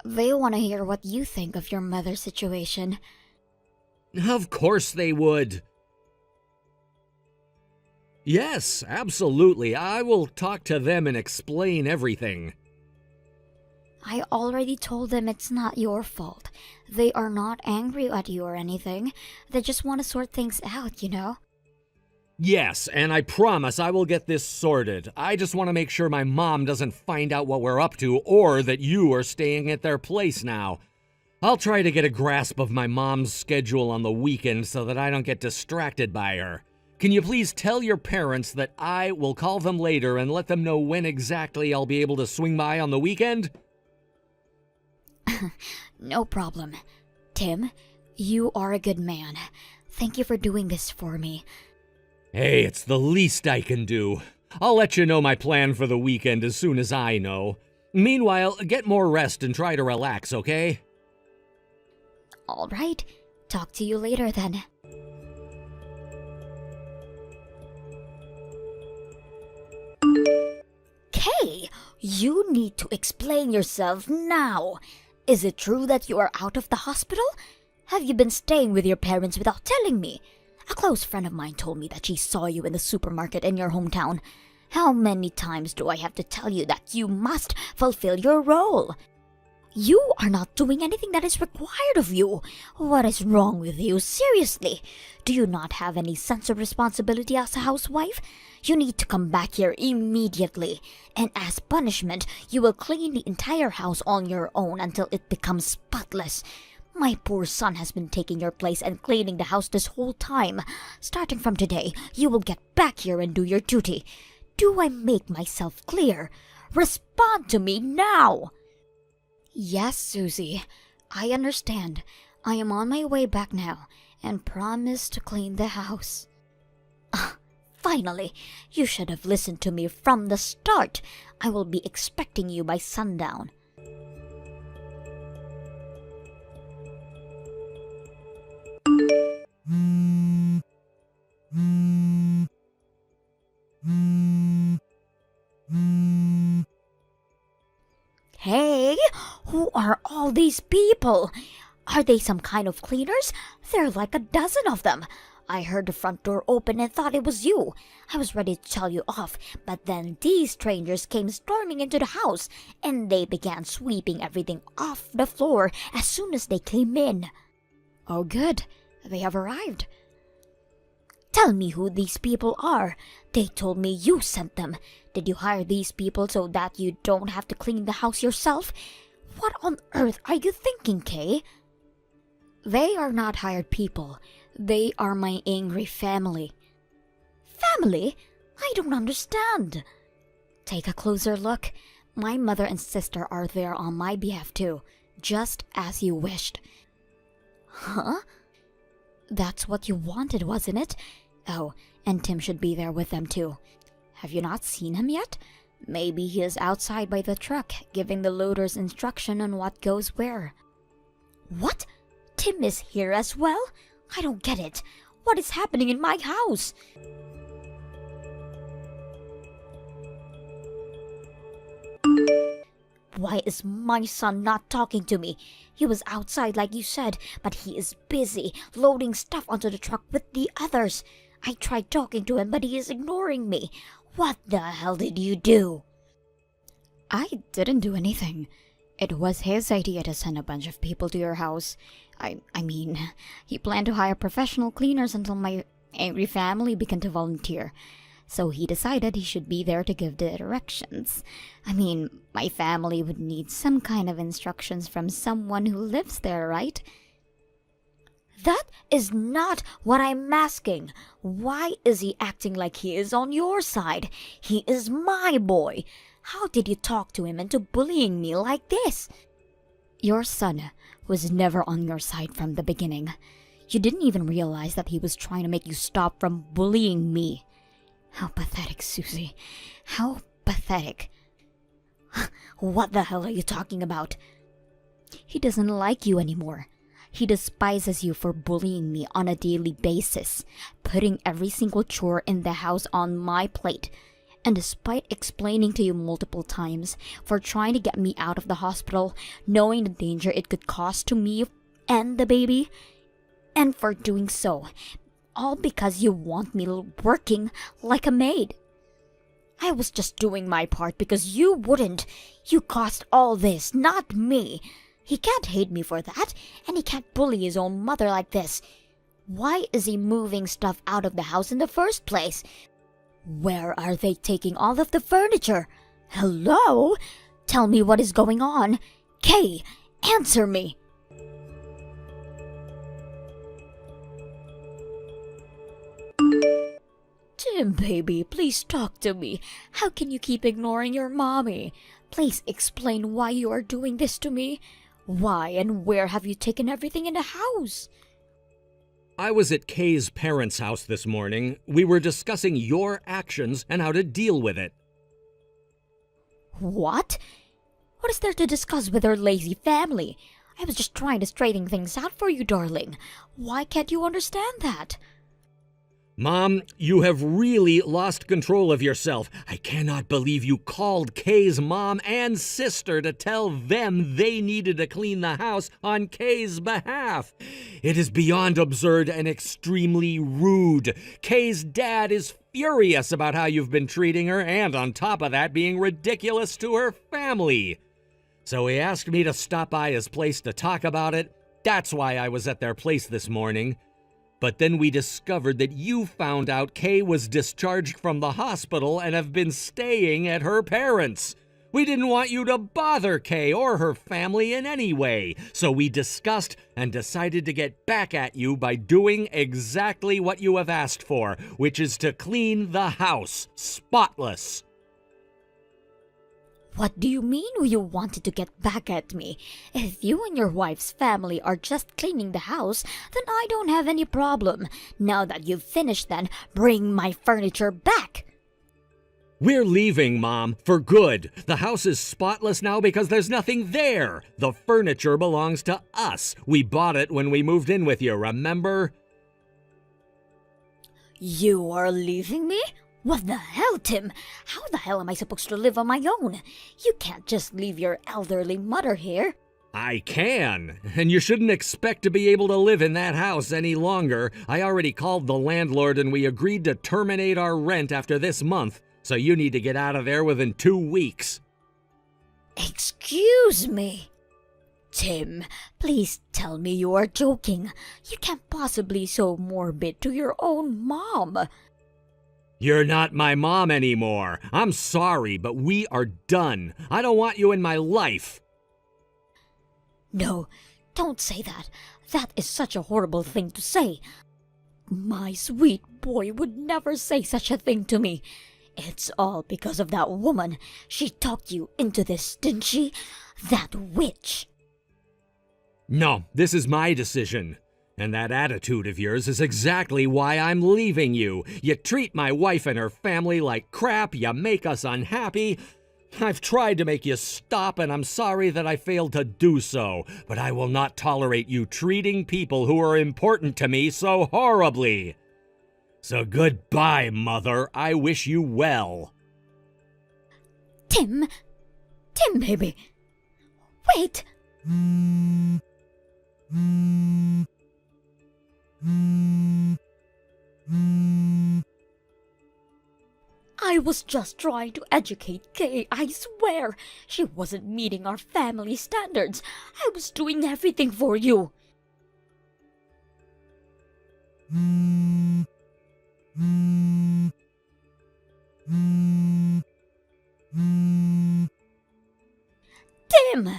They want to hear what you think of your mother's situation. Of course they would. Yes, absolutely. I will talk to them and explain everything. I already told them it's not your fault. They are not angry at you or anything. They just want to sort things out, you know? Yes, and I promise I will get this sorted. I just want to make sure my mom doesn't find out what we're up to or that you are staying at their place now. I'll try to get a grasp of my mom's schedule on the weekend so that I don't get distracted by her. Can you please tell your parents that I will call them later and let them know when exactly I'll be able to swing by on the weekend? No problem. Tim, you are a good man. Thank you for doing this for me. Hey, it's the least I can do. I'll let you know my plan for the weekend as soon as I know. Meanwhile, get more rest and try to relax, okay? All right. Talk to you later then. Kay, you need to explain yourself now. Is it true that you are out of the hospital? Have you been staying with your parents without telling me? A close friend of mine told me that she saw you in the supermarket in your hometown. How many times do I have to tell you that you must fulfill your role? You are not doing anything that is required of you. What is wrong with you? Seriously, do you not have any sense of responsibility as a housewife? You need to come back here immediately. And as punishment, you will clean the entire house on your own until it becomes spotless. My poor son has been taking your place and cleaning the house this whole time. Starting from today, you will get back here and do your duty. Do I make myself clear? Respond to me now! Yes, Susie. I understand. I am on my way back now and promise to clean the house. Finally, you should have listened to me from the start. I will be expecting you by sundown. Hey, who are all these people? Are they some kind of cleaners? There are like a dozen of them. I heard the front door open and thought it was you. I was ready to tell you off, but then these strangers came storming into the house, and they began sweeping everything off the floor as soon as they came in. Oh, good. They have arrived. Tell me who these people are. They told me you sent them. Did you hire these people so that you don't have to clean the house yourself? What on earth are you thinking, Kay? They are not hired people. They are my angry family. Family? I don't understand. Take a closer look. My mother and sister are there on my behalf too, just as you wished. Huh? That's what you wanted, wasn't it? Oh, and Tim should be there with them too. Have you not seen him yet? Maybe he is outside by the truck, giving the loaders instruction on what goes where. What? Tim is here as well? I don't get it. What is happening in my house? Why is my son not talking to me? He was outside like you said, but he is busy loading stuff onto the truck with the others. I tried talking to him, but he is ignoring me. What the hell did you do? I didn't do anything. It was his idea to send a bunch of people to your house. I mean, he planned to hire professional cleaners until my angry family began to volunteer. So he decided he should be there to give the directions. I mean, my family would need some kind of instructions from someone who lives there, right? That is not what I'm asking. Why is he acting like he is on your side? He is my boy. How did you talk to him into bullying me like this? Your son was never on your side from the beginning. You didn't even realize that he was trying to make you stop from bullying me. How pathetic, Susie. How pathetic. What the hell are you talking about? He doesn't like you anymore. He despises you for bullying me on a daily basis, putting every single chore in the house on my plate. And despite explaining to you multiple times for trying to get me out of the hospital, knowing the danger it could cause to me and the baby, and for doing so, all because you want me working like a maid. I was just doing my part because you wouldn't. You caused all this, not me. He can't hate me for that, and he can't bully his own mother like this. Why is he moving stuff out of the house in the first place? Where are they taking all of the furniture? Hello? Tell me what is going on. Kay, answer me. Tim, baby, please talk to me. How can you keep ignoring your mommy? Please explain why you are doing this to me. Why and where have you taken everything in the house? I was at Kay's parents' house this morning. We were discussing your actions and how to deal with it. What? What is there to discuss with her lazy family? I was just trying to straighten things out for you, darling. Why can't you understand that? Mom, you have really lost control of yourself. I cannot believe you called Kay's mom and sister to tell them they needed to clean the house on Kay's behalf. It is beyond absurd and extremely rude. Kay's dad is furious about how you've been treating her, and on top of that, being ridiculous to her family. So he asked me to stop by his place to talk about it. That's why I was at their place this morning. But then we discovered that you found out Kay was discharged from the hospital and have been staying at her parents'. We didn't want you to bother Kay or her family in any way, so we discussed and decided to get back at you by doing exactly what you have asked for, which is to clean the house spotless. What do you mean you wanted to get back at me? If you and your wife's family are just cleaning the house, then I don't have any problem. Now that you've finished, then bring my furniture back. We're leaving, Mom, for good. The house is spotless now because there's nothing there. The furniture belongs to us. We bought it when we moved in with you, remember? You are leaving me? What the hell, Tim? How the hell am I supposed to live on my own? You can't just leave your elderly mother here. I can, and you shouldn't expect to be able to live in that house any longer. I already called the landlord and we agreed to terminate our rent after this month, so you need to get out of there within 2 weeks. Excuse me. Tim, please tell me you are joking. You can't possibly be so morbid to your own mom. You're not my mom anymore. I'm sorry, but we are done. I don't want you in my life. No, don't say that. That is such a horrible thing to say. My sweet boy would never say such a thing to me. It's all because of that woman. She talked you into this, didn't she? That witch. No, this is my decision. And that attitude of yours is exactly why I'm leaving you. You treat my wife and her family like crap, you make us unhappy. I've tried to make you stop, and I'm sorry that I failed to do so, but I will not tolerate you treating people who are important to me so horribly. So goodbye, Mother. I wish you well. Tim, baby. Wait. I was just trying to educate Kay, I swear. She wasn't meeting our family standards. I was doing everything for you. Tim!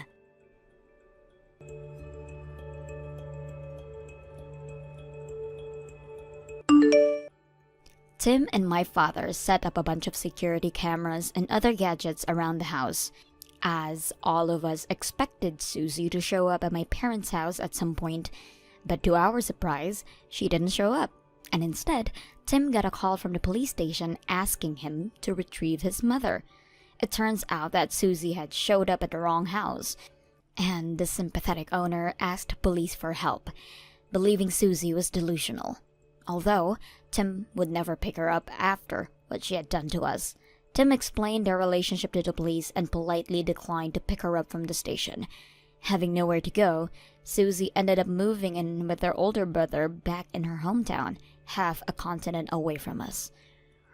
Tim and my father set up a bunch of security cameras and other gadgets around the house, as all of us expected Susie to show up at my parents' house at some point, but to our surprise, she didn't show up, and instead, Tim got a call from the police station asking him to retrieve his mother. It turns out that Susie had showed up at the wrong house, and the sympathetic owner asked police for help, believing Susie was delusional. Although Tim would never pick her up after what she had done to us. Tim explained their relationship to the police and politely declined to pick her up from the station. Having nowhere to go, Susie ended up moving in with her older brother back in her hometown, half a continent away from us.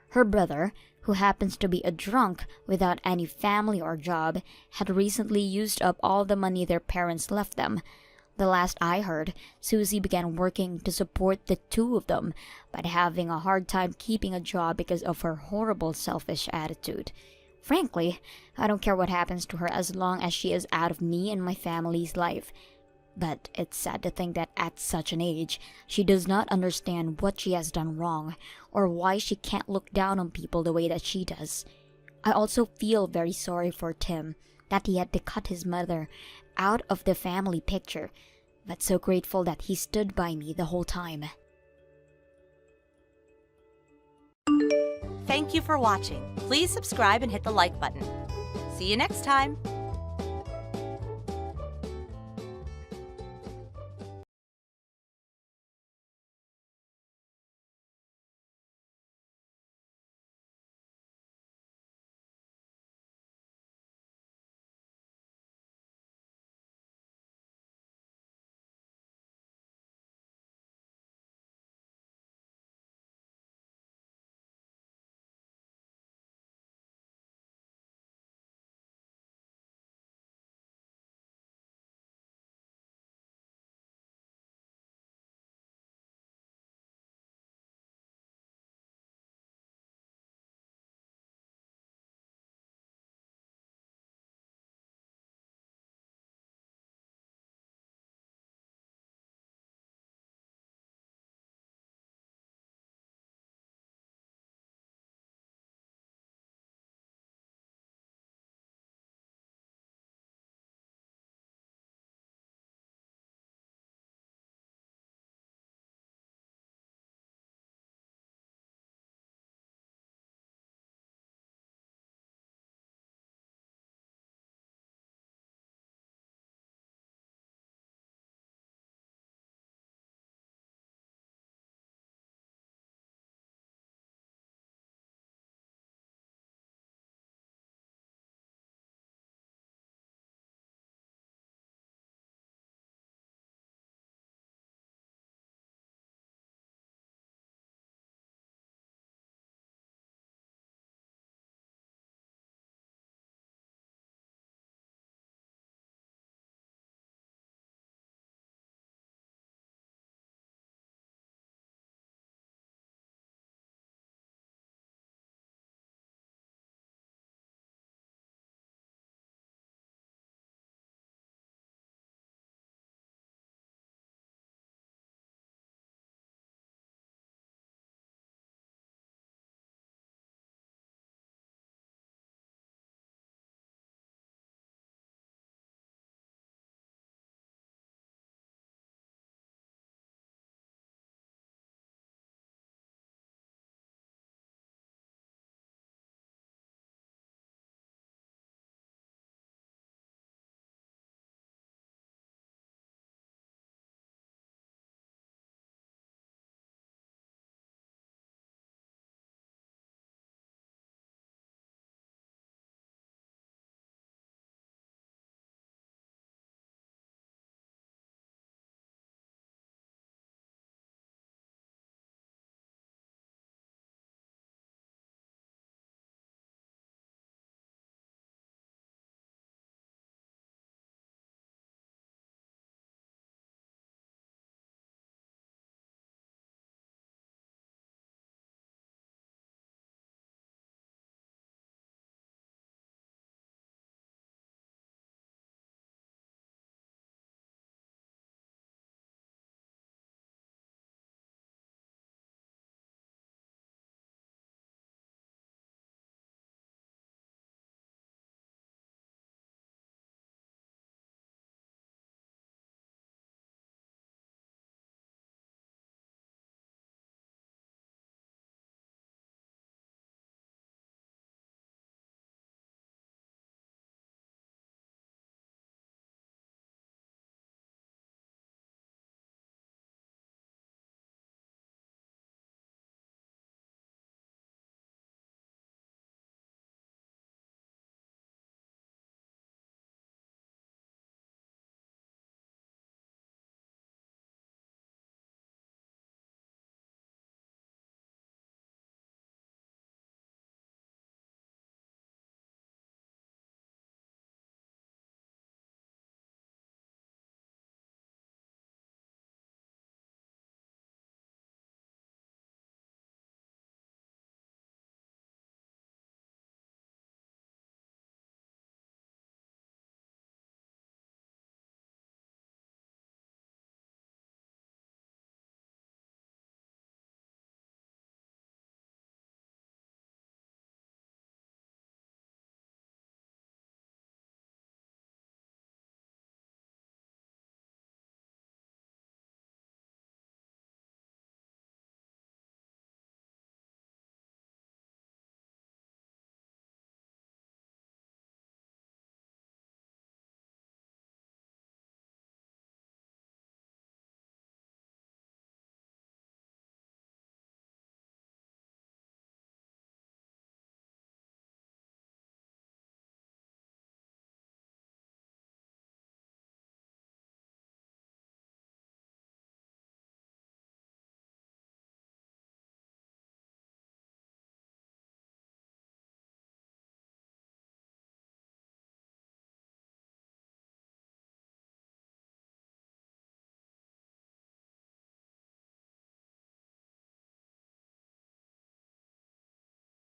Her brother, who happens to be a drunk without any family or job, had recently used up all the money their parents left them. The last I heard, Susie began working to support the two of them, but having a hard time keeping a job because of her horrible selfish attitude. Frankly, I don't care what happens to her as long as she is out of me and my family's life. But it's sad to think that at such an age, she does not understand what she has done wrong, or why she can't look down on people the way that she does. I also feel very sorry for Tim, that he had to cut his mother out of the family picture, but so grateful that he stood by me the whole time. Thank you for watching. Please subscribe and hit the like button. See you next time.